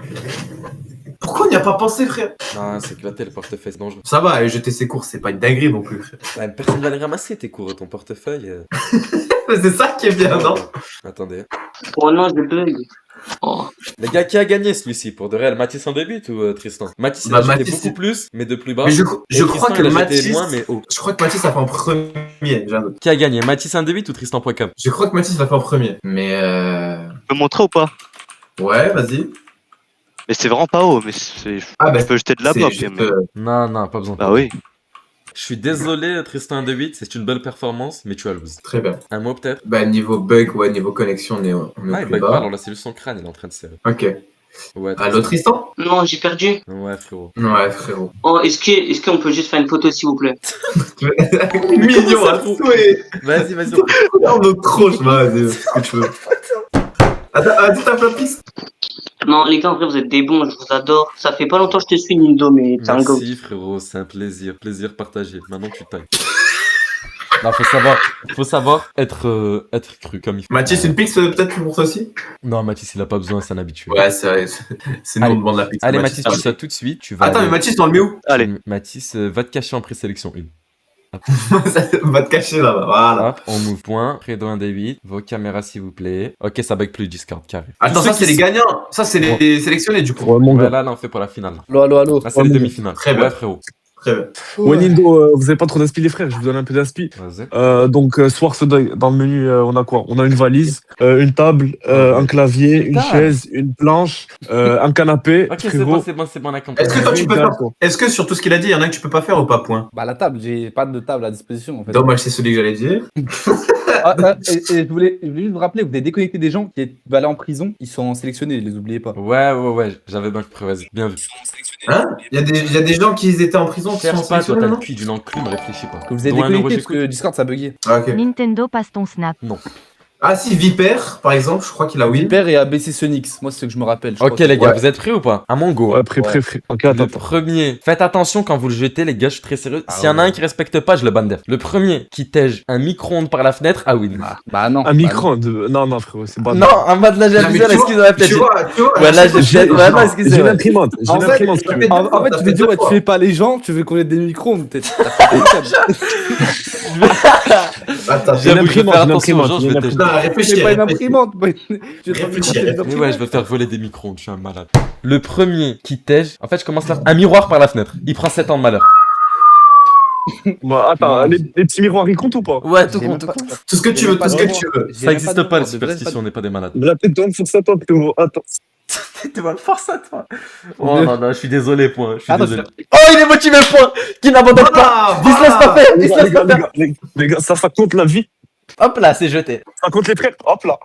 Pourquoi on n'y a pas pensé, frère? Non, c'est éclaté le portefeuille, c'est dangereux. Ça va, jeter ses courses, c'est pas une dinguerie non plus, frère. Ouais, personne va les ramasser, tes cours, ton portefeuille. C'est ça qui est bien, non? Attendez. Oh non, je bug. Oh. Les gars, qui a gagné celui-ci pour de réel? Mathis en début ou Tristan? Mathis, il Bah, a jeté Mathis, beaucoup plus, mais de plus bas. Mais je Et crois Tristan, que il a jeté Mathis. moins, mais haut. Je crois que Mathis a fait en premier, j'ai un doute. Qui a gagné? Mathis en début ou Tristan.com? Je crois que Mathis l'a fait en premier. Mais Tu peux montrer ou pas? ouais, vas-y. Mais c'est vraiment pas haut, mais c'est. Ah, bah, Je peux jeter de la c'est pop. juste, mais- Non, pas besoin. Bah oui. Je suis désolé, Tristan 1-2-8, c'est une belle performance, mais tu as lose. Très bien. Un mot peut-être? Bah, niveau bug, ouais, niveau connexion, on est Ah, au il plus bug pas, bas. alors là, c'est juste son crâne, il est en train de serrer. Ok. Ouais, Allô, Tristan? Non, j'ai perdu. Ouais, frérot. Ouais, frérot. Oh, est-ce qu'on peut juste faire une photo, s'il vous plaît? Mignon à souhait. Vas-y, vas-y. Regarde notre croche, vas-y, ce que tu veux. Attends, tape la piste. Non, les gars, en vrai, vous êtes des bons, je vous adore. Ça fait pas longtemps que je te suis, Nindo, mais t'es un go. Merci, frérot, c'est un plaisir. Plaisir partagé. Maintenant, tu tailles. Non, faut savoir être cru comme il faut. Mathis, une piste peut-être pour toi aussi? Non, Mathis, il a pas besoin, c'est un habitué. Ouais, c'est vrai. C'est nous, on demande la piste. Allez, Mathis, tu sautes tout de suite. Tu vas Attends, mais Mathis, on le met où? Allez. Mathis, va te cacher en présélection 1. Va te cacher là-bas, voilà. Hop, on move point. Credo 1 D8. Vos caméras, s'il vous plaît. Ok, ça bug plus Discord, carré. Attends, ça, c'est les gagnants. Ça, c'est les sélectionnés, du coup. Ouais, mon Ouais, gars. là, on fait pour la finale. Allo. Là, c'est les demi-finales. Très bien. Ouais, frérot. Très bien. Ouais, Nindo, vous avez pas trop d'inspi, les frères. Je vous donne un peu d'inspi. Vas-y. Donc, soir, dans le menu, on a quoi? On a une valise, une table, un clavier, une chaise, une planche, un canapé. Ok, c'est bon, on a compris. Est-ce que toi, tu peux faire? Est-ce que sur tout ce qu'il a dit, il y en a que tu peux pas faire ou pas, point? Bah, la table, j'ai pas de table à disposition, en fait. Dommage, c'est celui que j'allais dire. Et je voulais juste vous rappeler, vous devez déconnecter des gens qui vont aller en prison. Ils sont sélectionnés, les oubliez pas. Ouais, j'avais bien compris, vas-y, bien vu. Hein? Il y a des gens qui étaient en prison qui sont Cherche pas, toi, sélectionnés, t'as le non? cul d'une enclume, réfléchis pas. Que vous avez Dont un euro, déconnecté parce que j'écoute. Discord ça a bugué. Ah, ok. Nintendo passe ton snap. Non. Ah, si, Viper, par exemple, je crois qu'il a win. Père et ABC Sonix, moi c'est ce que je me rappelle. je Ok, crois. les gars, Ouais. vous êtes prêts ou pas? À mon go. Ouais, prêt. Ok, Le attends. premier, faites attention quand vous le jetez, les gars, je suis très sérieux. Ah S'il y en a ouais. un qui respecte pas, je le banne d'air. Le premier qui tège un micro-ondes par la fenêtre, ah win. Bah non. Un micro-ondes. Non, frérot, c'est pas. Non, en bas de la Non, mais visuelle, tu vois, excusez-moi, peut-être. tu vois, Ouais, là, j'ai J'ai peut-être. Ouais, non, j'ai excusez-moi. une imprimante. J'ai En une fait, imprimante. si tu veux. En fait, tu veux dire, ouais, tu fais pas les gens, tu veux connaître des micros, peut-être. Attends, J'avoue, je vais imprimante, faire une attention aux imprimante, gens, je une vais imprimante. tester. Non, réfléchis. C'est pas une réfléchis. imprimante. Réfléchis. Mais ouais, je vais faire voler des micro-ondes, je suis un malade. Le premier qui tège, en fait, je commence là. Un miroir par la fenêtre. Il prend 7 ans de malheur. Bon, attends, les petits miroirs, ils comptent ou pas? Ouais, tout compte, tout compte. Tout ce que tu veux, tout ce que tu veux. Ça existe pas, les superstitions, on n'est pas des malades. La tête d'homme sur sa tente, frérot. Attends. Tu vas le force à toi. Oh non, je suis désolé, point. Je suis Attends, désolé. Oh, il est motivé, point. Qui n'abandonne pas. Ah, Il se laisse pas faire. Les Il se gars, laisse pas faire. les gars, ça compte la vie. Hop là, c'est jeté. Ça compte les frères. Hop là.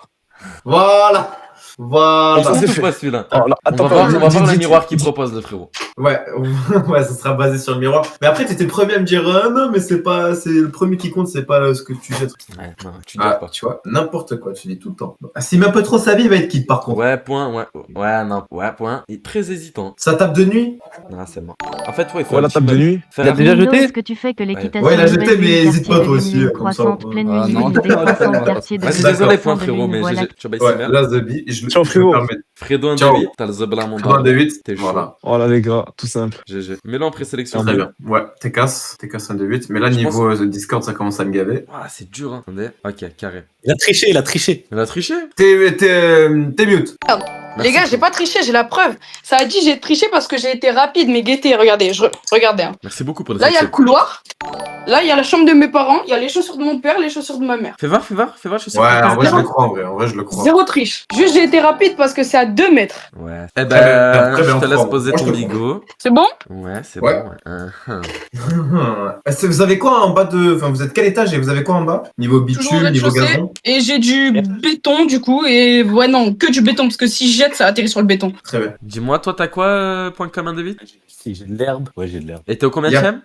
Voilà. On Voilà. s'en c'est fout fait. pas celui-là. Oh, là, On attends, va voir le dis- miroir qu'il propose, le frérot. Ouais, ouais, ça sera basé sur le miroir. Mais après, t'étais le premier à me dire non, mais c'est le premier qui compte, c'est pas ce que tu jettes. Ouais, non, tu Ah, dis pas. tu vois, n'importe quoi, tu dis tout le temps. Ah, s'il met un peu trop sa vie, il va être quitte par contre. Ouais, point, ouais. Ouais, non, ouais, point. Il est très hésitant. Ça tape de nuit? Non, c'est mort. En fait, ouais, il faut Ouais, la table de nuit. faire Il a déjà Nintendo, jeté est-ce que tu fais que l'équitation Ouais, il a nouvelle jeté, mais ville, hésite pas, quartier toi de aussi, lune comme ça, croissante, on peut- pleine Ah, lune, non, ville non, décroissante, non, quartier de Vas-y, lune, désolé, croissant point, de frérot, lune, mais voilà. tu vas Ouais, ici, merde. l'as de billes, je Ciao, me frérot. permets. Fredo 1 Ciao. D8, t'as le zebla à mon Fredo 1 D8, T'es chaud. voilà. Voilà, les gars, tout simple. GG. Mets-le en présélection. Très bien. Ouais, t'es casse un D8. Mais là, Je niveau Discord, ça commence à me gaver. Ah, c'est dur, hein. Attendez. Ok, carré. Il a triché, il a triché. Il a triché. T'es mute. Les gars, j'ai pas triché, j'ai la preuve. Ça a dit j'ai triché parce que j'ai été rapide, mais guettez, regardez, regardez. Hein. Merci beaucoup pour le Là, il y a le succès. couloir. Là, il y a la chambre de mes parents. Il y a les chaussures de mon père, les chaussures de ma mère. Fais voir, je suis sûr. Ouais, que en t'as- vrai, je le crois, en vrai. En vrai, je le crois. Zéro triche. Juste, j'ai été rapide parce que c'est à 2 mètres. Ouais. Eh Très ben, bien, très je bien, te laisse fort. poser Moi, je ton te crois. bigot. C'est bon? Ouais, c'est Ouais. bon. Ouais. Est-ce que vous avez quoi en bas de. Enfin, vous êtes quel étage et vous avez quoi en bas? Niveau Toujours au bitume, niveau rez-de-chaussée. gazon? Et j'ai du béton, du coup. Et ouais, non, que du béton parce que si je jette, ça atterrit sur le béton. Très bien. Dis-moi, toi, t'as quoi, point commun de vie? Si, j'ai de l'herbe. Ouais, j'ai de l'herbe. Et t'es au combien de Y'a- chème?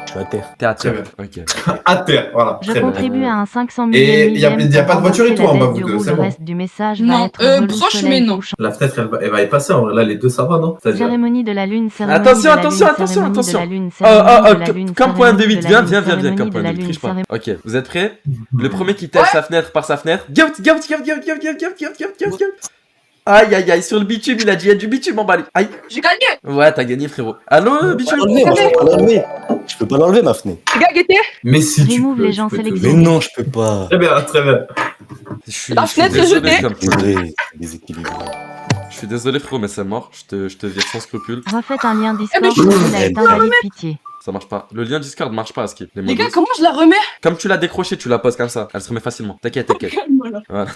Je suis à terre. T'es à Très terre. Ok. À terre, voilà. Je Très bien. contribue à un 500 Et 000 y a pas de voiture et tout en bas, vous deux, c'est Le bon. reste du message va Non, être relou, proche, soleil mais non. couchant. La fenêtre, elle va y passer. En vrai, là, les deux, ça va, non? C'est-à-dire. Cérémonie de la lune, cérémonie Attention, de la attention, lune, attention, cérémonie attention. de la lune, Oh, cérémonie oh, de la lune, comme point cérémonie D8, de la viens, lune, comme cérémonie point de la D8, lune, triche pas. cérémonie- Ok, vous êtes prêts? Le premier qui teste sa fenêtre par sa fenêtre. Gout. Aïe, aïe, aïe, sur le bitume, il a dit, il y a du bitume en bas. Aïe. J'ai gagné. Ouais, t'as gagné, frérot. Allô, bitume? Je peux pas l'enlever, ma fenêtre. Les gars, guettez. Mais si tu Remove peux. les gens tu peux te- sélectionnés. Mais non, je peux pas. Très bien, très bien. Je suis La fenêtre est désolé, jetée. comme- Désolé, c'est déséquilibré. Je suis désolé, frérot, mais c'est mort. Je te vire sans scrupule. Refaites un lien mais Discord, je- il a été invalide, pitié. Ça marche pas. Le lien Discord marche pas à Skip. Les Les gars, modos. comment je la remets? Comme tu l'as décroché, tu la poses comme ça. Elle se remet facilement. T'inquiète, t'inquiète. Voilà. Voilà.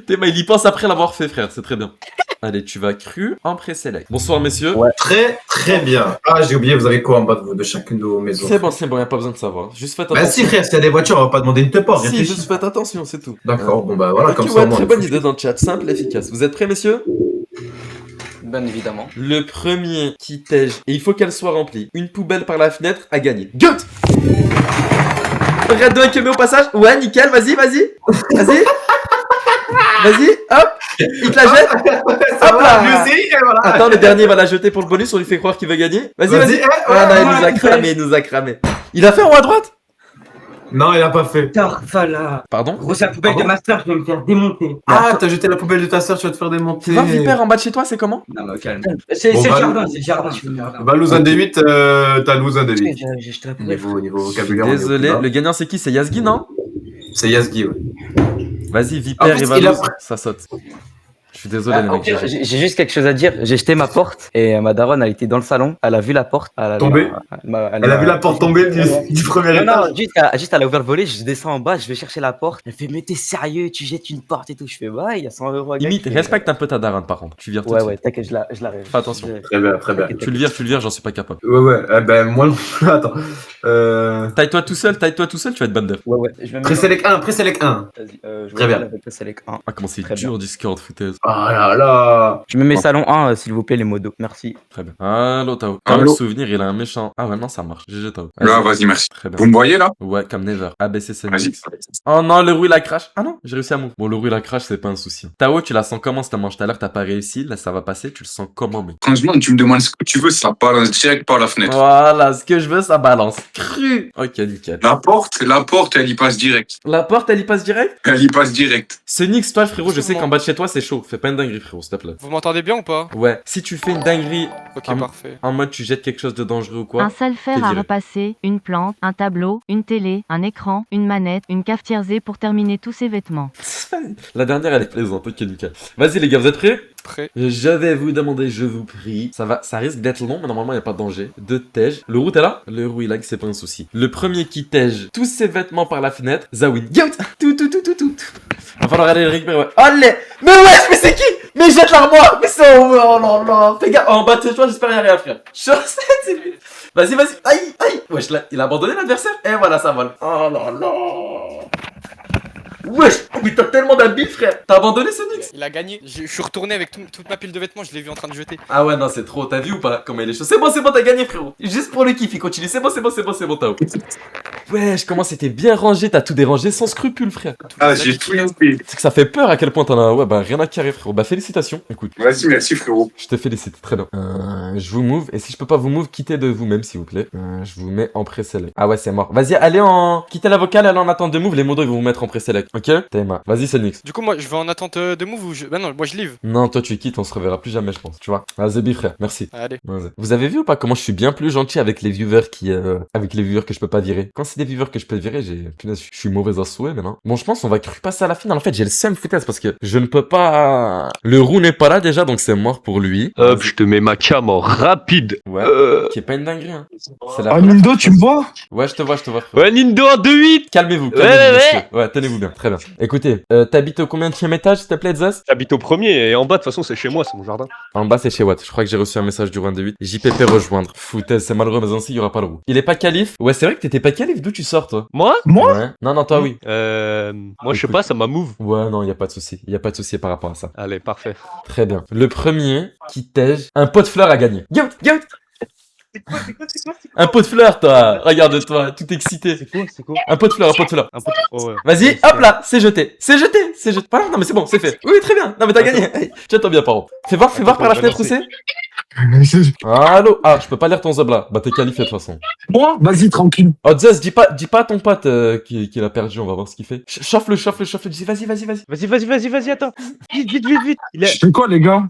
Théma, il y pense après l'avoir fait, frère. C'est très bien. Allez, tu vas cru en pré-select. Bonsoir, messieurs. Ouais. Très, très bien. Ah, j'ai oublié, vous avez quoi en bas de chacune de vos maisons? C'est bon, y a pas besoin de savoir. Juste faites Bah, attention. si, frère, s'il y a des voitures, on va pas demander une te porte. Si, Réfléchis. juste faites attention, c'est tout. D'accord, bon, bah voilà, comme Tu ça. vois, au moins, très on bonne est- idée dans le chat. Simple, efficace. Vous êtes prêts, messieurs? Bien évidemment. Le premier qui tège, et il faut qu'elle soit remplie, une poubelle par la fenêtre a gagné. Goat. Regarde de que met au passage. Ouais, nickel, vas-y. Vas-y, hop. Il te la jette. Hop là. Voilà. Attends, le dernier va la jeter pour le bonus, on lui fait croire qu'il veut gagner. Vas-y. Ah non, il nous a cramé. Il a fait en haut à droite? Non, il a pas fait. Voilà. Pardon? Gros, c'est la poubelle de ma soeur, je vais me faire démonter. Ah, t'as jeté la poubelle de ta soeur, tu vas te faire démonter. Tu vois, Vipère en bas de chez toi, c'est comment? Non, mais calme. C'est Bon, le bah, jardin, c'est le jardin. Je suis venu. Bah, lose un D8, t'as lose un D8. J'ai jeté la poubelle. Niveau vocabulaire. on est au Désolé, plus bas. le gagnant c'est qui? C'est Yazgi, non? C'est Yazgi, ouais. Vas-y, En Vipère, plus, il va il a- lose, ça saute. Je suis désolé, les Au mecs. pire, j'ai juste quelque chose à dire. J'ai jeté ma porte et ma daronne, elle était dans le salon. Elle a vu la porte. Tomber. Elle a vu la porte tomber du premier Non, étage. non, juste elle a ouvert le volet, je descends en bas, je vais chercher la porte. Elle fait, mais t'es sérieux, tu jettes une porte et tout. Je fais, bah, il y a 100 € à gagner. Limite, respecte un peu ta daronne par contre. Tu vires tout de Ouais, suite. ouais, t'inquiète, je la rêve. Fais attention. Très bien, très bien. Tu le vires, j'en suis pas capable. Ouais, ben moi non plus, attends. Taille-toi tout seul, tu vas être bande Ouais, je vais me Préselect 1, préselect 1. Vas-y, je Très bien. avec le Select 1. Ah, comment c'est Très dur Discord, foutaise. Ah là là. Je me mets salon 1, s'il vous plaît, les modos. Merci. Très bien. Allô, Tao. Comme le Allô. souvenir, il a un méchant. Ah ouais, non, ça marche. GG, Tao. Là, vas-y, merci. Très bien. Vous me voyez là? Ouais, comme never. ABC, c'est Vas-y. Oh non, le roux il a crash. Ah non, j'ai réussi à move. Bon, le roux il a crash, c'est pas un souci. Tao, tu la sens comment cette manche? Tout à l'heure, t'as pas réussi. Là, ça va passer. Tu le sens comment, mec? Franchement, tu me demandes ce que tu veux, ça balance direct par la fenêtre. Voilà, ce que je veux, ça balance. Cru. Ok, nickel. La porte, elle y passe direct. La porte, elle y passe direct? Elle y passe direct. Ce Nix, toi, frérot, je sais qu'en bas de chez toi, c'est chaud. Fais pas une dinguerie, frérot, s'il te plaît. Vous m'entendez bien ou pas? Ouais, si tu fais une dinguerie Ok, en, parfait. en mode tu jettes quelque chose de dangereux ou quoi, Un sale fer t'es à viré. repasser, une plante, un tableau, une télé, un écran, une manette, une cafetière Z pour terminer tous ses vêtements. La dernière, elle est plaisante, ok, nickel. Vas-y, les gars, vous êtes prêts? Prêt. Je vais vous demander, je vous prie. Ça risque d'être long, mais normalement, il n'y a pas de danger. De tège. Le roux, t'es là? Le roux, il a que c'est pas un souci. Le premier qui tège tous ses vêtements par la fenêtre, Zawin. Gout! Tout. Va falloir aller le récupérer, ouais. Allez! Mais wesh, mais c'est qui? Mais jette l'armoire! Mais c'est oh là là! Fais gaffe! En bas de chez toi, j'espère qu'il n'y a rien, frère. Chaussette, c'est lui. Vas-y. Aïe! Wesh, il a abandonné l'adversaire? Et voilà, ça vole. Oh là là! Wesh! Oh, mais t'as tellement d'habits, frère! T'as abandonné ce Nix? Il a gagné. Je suis retourné avec toute ma pile de vêtements, je l'ai vu en train de jeter. Ah ouais, non, c'est trop. T'as vu ou pas comment il est chaud? C'est bon, t'as gagné, frérot. Juste pour le kiff, il continue. C'est bon, Tao. Wesh, comment c'était bien rangé. T'as tout dérangé sans scrupule, frère. Ah, j'ai tout loupé. C'est que ça fait peur à quel point t'en as. Ouais, bah rien à carrer, frérot. Bah félicitations. Écoute. Vas-y, merci, frérot. Je te félicite, très bien. Je vous move. Et si je peux pas vous move, quittez de vous-même, s'il vous plaît. Je vous mets en pré-select. Ah ouais, c'est mort. Vas-y, allez en. Quittez la vocale, allez en attente de move. Les modos, ils vont vous mettre en pré-select. Ok? Taima. Vas-y, Sonix. Du coup, moi, je vais en attente de move ou je. Bah non, moi je live. Non, toi, tu quittes, on se reverra plus jamais, je pense. Tu vois? Vas-y, frère. Merci. Allez. Vas-y. Vous avez vu ou pas comment je suis bien plus gentil avec les viewers avec les viewers que je peux pas virer? Quand c'est des viewers que je peux virer, punaise, je suis mauvais à souhait maintenant. Bon, je pense qu'on va cru passer à la finale. En fait, j'ai le seum foutaise parce que je ne peux pas. Le roux n'est pas là déjà, donc c'est mort pour lui. Hop, je te mets ma cam en rapide. Ouais. Qui est pas une dinguerie, hein. C'est la Ah, première Nindo, fois tu me vois? Ouais, je te vois, frérot. Ouais, Nindo en 2-8. Calmez-vous, Ouais. monsieur. Ouais, tenez-vous bien, très bien. Écoutez, t'habites au combien-tième étage, s'il te plaît, Zaz? J'habite au premier et en bas, de toute façon, c'est chez moi, c'est mon jardin. En bas, c'est chez Watt. Je crois que j'ai reçu un message du Rouen de 8. JPP rejoindre. Foutaise, c'est malheureux, mais ainsi, il y aura pas le roux. Il est pas calife? Ouais, c'est vrai que t'étais pas calife. D'où tu sors, toi? Moi? Ouais. Non, toi, oui. Moi, je sais pas, ça m'a move. Ouais, non, y a pas de souci. Y a pas de souci par rapport à ça. Allez, parfait. Très bien. Le premier qui tège un pot de fleurs à gagner. Gout! Un pot de fleurs, toi. Regarde-toi, tout excité. C'est quoi? Un pot de fleurs. Oh, ouais. Vas-y, hop là, c'est jeté. Pas là, non mais c'est bon, c'est fait. Oui, très bien. Non mais t'as gagné. Hey, tiens-toi bien, paro. Fais voir par la fenêtre où c'est. Allô? Ah, je peux pas lire ton zob là. Bah t'es qualifié de toute façon. Moi? Vas-y, tranquille. Oh Zeus, dis pas à ton pote qu'il a perdu, on va voir ce qu'il fait. Chauffe-le. Dis Vas-y, attends. Vite. Je fais quoi, les gars?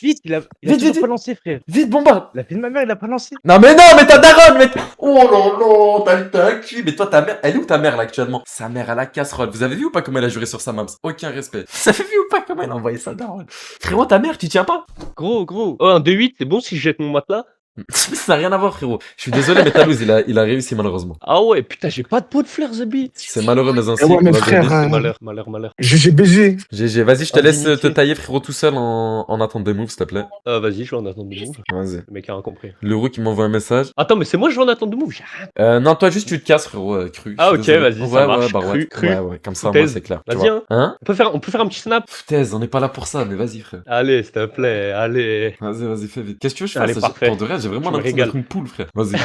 Vite, il a Vite. pas lancé, frère. Vite, bombarde. La fille de ma mère, il a pas lancé. Non mais ta daronne, Oh là là, t'as un cul. Mais toi, ta mère, elle est où ta mère là actuellement? Sa mère à la casserole. Vous avez vu ou pas comment elle a juré sur sa mams? Aucun respect. Vous avez vu ou pas comment elle a envoyé sa daronne? Frérot, ta mère, tu tiens pas? Gros. Oh, un 2-8, c'est bon si je jette mon matelas? Ça n'a rien à voir, frérot. Je suis désolé, mais Talouz, il a réussi malheureusement. Ah ouais, putain, j'ai pas de pot de fleurs, The Beat. C'est malheureux, mais ainsi. Eh ouais, mais frère, Malheur. GGBG. GG, vas-y, je te Ah, laisse dignité. te tailler, frérot, tout seul en attendant des moves, s'il te plaît. Vas-y, je vais en attendre de move. Vas-y. Le mec a rien compris. Le roux qui m'envoie un message. Attends, mais c'est moi, je vais en attendre de move. J'ai rien. Non, toi, juste tu te casses, frérot, cru. Ah, Je suis ok, désolé. vas-y, ça marche. bah ouais. Cru. Ouais, comme ça, moi, Foutaise. c'est clair. tu Vas-y, vois. hein. On peut faire un petit snap. Foutaise, on n'est pas là pour ça, mais vas-y, frère. Allez, s'il te plaît, allez. Vas-y, fais vite. Qu'est-ce que tu veux que je Allez, fasse? parfait. Pour de vrai, j'ai vraiment Je me l'impression régale. d'être une poule, frère. Vas-y.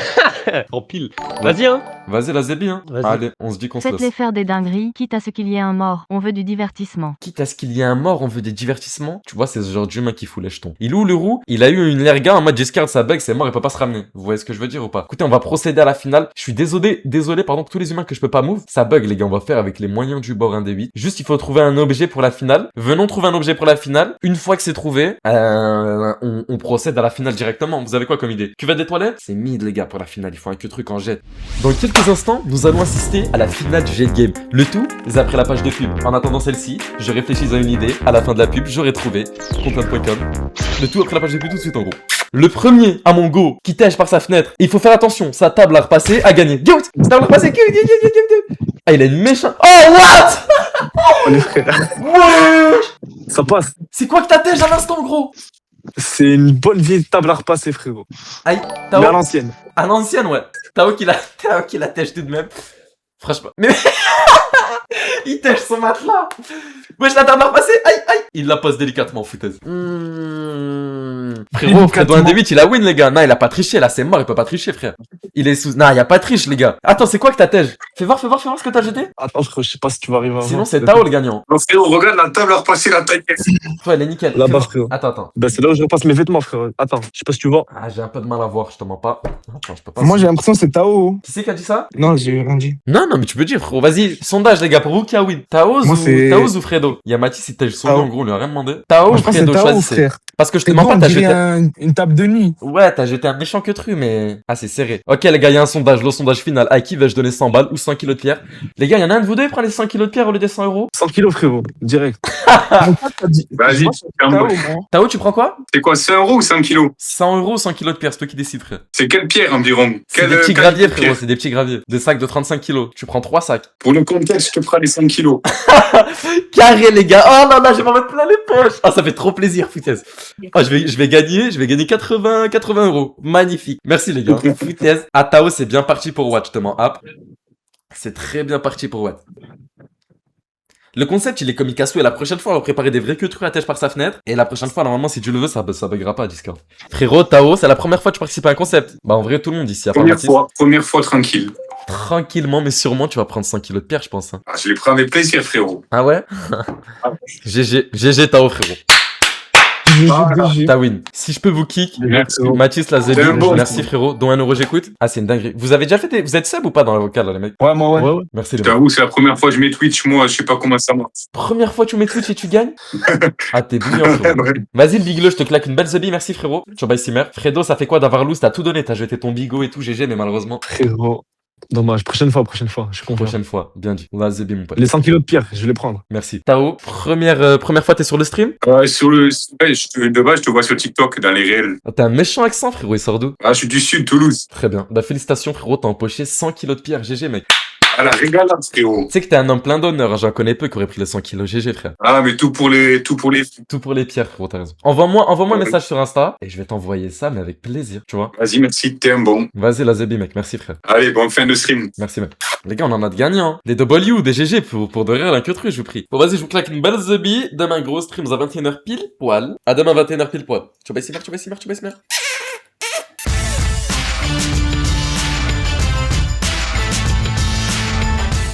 En pile. Vas-y, hein. Vas-y, la Zébi, hein. Vas-y. Allez, on se dit qu'on se Faites-les laisse. faire des dingueries, quitte à ce qu'il y ait un mort. On veut du divertissement. Quitte à ce qu'il y ait un mort, on veut des divertissements. Tu vois, c'est ce genre d'humain qui fout les jetons. Il est où le roux? Il a eu une lerga en mode discard, ça bug, c'est mort, il peut pas se ramener. Vous voyez ce que je veux dire ou pas? Écoutez, on va procéder à la finale. Je suis désolé, pardon, que tous les humains que je peux pas move, ça bug, les gars. On va faire avec les moyens du bord 1 des 8. Juste, il faut trouver un objet pour la finale. Venons trouver un objet pour la finale. Une fois que c'est trouvé, on procède à la finale directement. Vous avez quoi comme idée? Cuvette des toilettes? C'est mid, les gars, pour la finale. Il faut un que truc en jet. Dans quelques instants, nous allons assister à la finale du jet game. Le tout, c'est après la page de pub. En attendant celle-ci, je réfléchis à une idée. À la fin de la pub, j'aurai trouvé content.com. Le tout après la page de pub tout de suite, en gros. Le premier à mon go qui tèche par sa fenêtre. Il faut faire attention, sa table à repasser a gagné. Yo, sa table à repasser. Ah, il a une méchante. Oh, what? Oh, les frères. Wesh. Ça passe. C'est quoi que t'as tèche à l'instant, gros? C'est une bonne vieille table à repasser, frérot. Aïe, Mais Tao. à l'ancienne. À l'ancienne, ouais. Tao qui la tèche tout de même. Franchement. Mais. Il tèche son matelas. Wesh, la table à repasser. Aïe. Il la pose délicatement, foutaise. Frérot, Fredo 1 des 8, il a win, les gars. Non, il a pas triché, là, c'est mort, il peut pas tricher, frère. Il est sous. Non, y a pas de triche, les gars. Attends, c'est quoi que t'as tèche? Fais voir ce que t'as jeté. Attends, frérot, je sais pas si tu vas arriver à Sinon, voir. c'est Tao le gagnant. Non, frérot, regarde la table à repasser la taille. Toi, elle est nickel. Là-bas, Fais voir. frérot. Attends. Bah, c'est là où je repasse mes vêtements, frérot. Attends, je sais pas si tu vois. Ah, j'ai un peu de mal à voir, je te mens pas. Attends, je peux pas. Moi, j'ai l'impression que c'est Tao. Qui c'est qui a dit ça? Non, j'ai rien dit. Non, mais tu peux dire, frérot. Vas-y, sondage, les gars, pour vous qui a win. Taos Moi, c'est- ou Fredo? Il y a Mathis, il tèche son Tao. nom, en gros, on lui a rien demandé. Tao ou Moi, je pense que Fredo, c'est Tao, choisissez. frère. Parce que je te C'est mens bon, pas, on t'as dirait jeté. une table de nuit. Ouais, t'as jeté un méchant que tru, mais. Ah, c'est serré. Ok, les gars, il y a un sondage, le sondage final. À qui vais-je donner 100 balles ou 100 kilos de pierre? Les gars, il y en a un de vous deux qui prend les 100 kilos de pierre au lieu des 100 euros? 100 kilos, frérot. Direct. Mon pote t'a dit. Vas-y, Moi, c'est Tao, moi. Tao, tu prends quoi? C'est quoi, 100 euros ou 100 kilos? 100 euros ou 100 kilos de pierre, c'est toi qui décides, frère. C'est quelle pierre environ? C'est des petits graviers, frérot, c'est des petits graviers. Des sacs de 35 kilos. Tu prends 3 sacs. Pour le contexte, je te ferai les 5 kilos. Carré, les gars. Oh là là, je vais m'en mettre plein les poches. Ah, ça fait trop plaisir, foutaise. Oh, je vais gagner 80 euros. Magnifique. Merci, les gars. Foutaise. Ah, Tao, c'est bien parti pour Watt, je te mens. App. C'est très bien parti pour Watt. Le concept, il est comme Ikasu, et la prochaine fois, on va préparer des vrais queues à tèche par sa fenêtre. Et la prochaine fois, normalement, si tu le veux, ça buggera pas, Discord. Frérot, Tao, c'est la première fois que tu participes à un concept. Bah, en vrai, tout le monde ici, à part Mathis. Première fois tranquille. Tranquillement, mais sûrement, tu vas prendre 100 kilos de pierre, je pense. Hein. Ah, je les prends avec plaisir, frérot. Ah ouais? GG Tao, frérot. T'as win. Si je peux vous kick, Merci. Mathis, la Zébi, C'est un bon. merci frérot, dont 1 euro j'écoute. Ah, c'est une dinguerie. Vous avez déjà fait vous êtes sub ou pas dans la vocale, là, les mecs? Ouais, moi, ouais. Merci, les Je mecs. t'avoue, c'est la première fois que je mets Twitch, moi, je sais pas comment ça marche. Première fois que tu mets Twitch et tu gagnes? Ah, t'es bouillant, frérot. Vas-y, le biglo, je te claque une belle Zébi, merci, frérot. Sur by Simmer. Fredo, ça fait quoi d'avoir loose? T'as tout donné, t'as jeté ton bigot et tout, GG, mais malheureusement. Frérot. Dommage. Prochaine fois, je comprends. Prochaine fois, bien dit. La Zébi, mon pote. Les 100 kilos de pierre, je vais les prendre. Merci. Tao, première fois, t'es sur le stream? Sur le. Ouais, de base, je te vois sur TikTok dans les réels. Ah, t'as un méchant accent, frérot, il sort d'où? Ah, je suis du sud, Toulouse. Très bien. Bah, félicitations, frérot, t'as empoché 100 kilos de pierre, GG, mec. À la régalade, frérot. Tu sais que t'es un homme plein d'honneur, hein, j'en connais peu qui auraient pris les 100 kilos, GG, frère. Ah, mais tout pour les. Tout pour les pierres, frérot, t'as raison. Envoie-moi un message sur Insta et je vais t'envoyer ça, mais avec plaisir, tu vois. Vas-y, merci, t'es un bon. Vas-y, la Zébi, mec, merci, frère. Allez, bonne fin de stream. Merci, mec. Les gars, on en a de gagnants, hein. Des W, des GG pour de rire, l'inquiétude, je vous prie. Bon, vas-y, je vous claque une belle Zébi. Demain, gros streams à 21h pile poil. À demain, 21h pile poil. Tu vas essayer,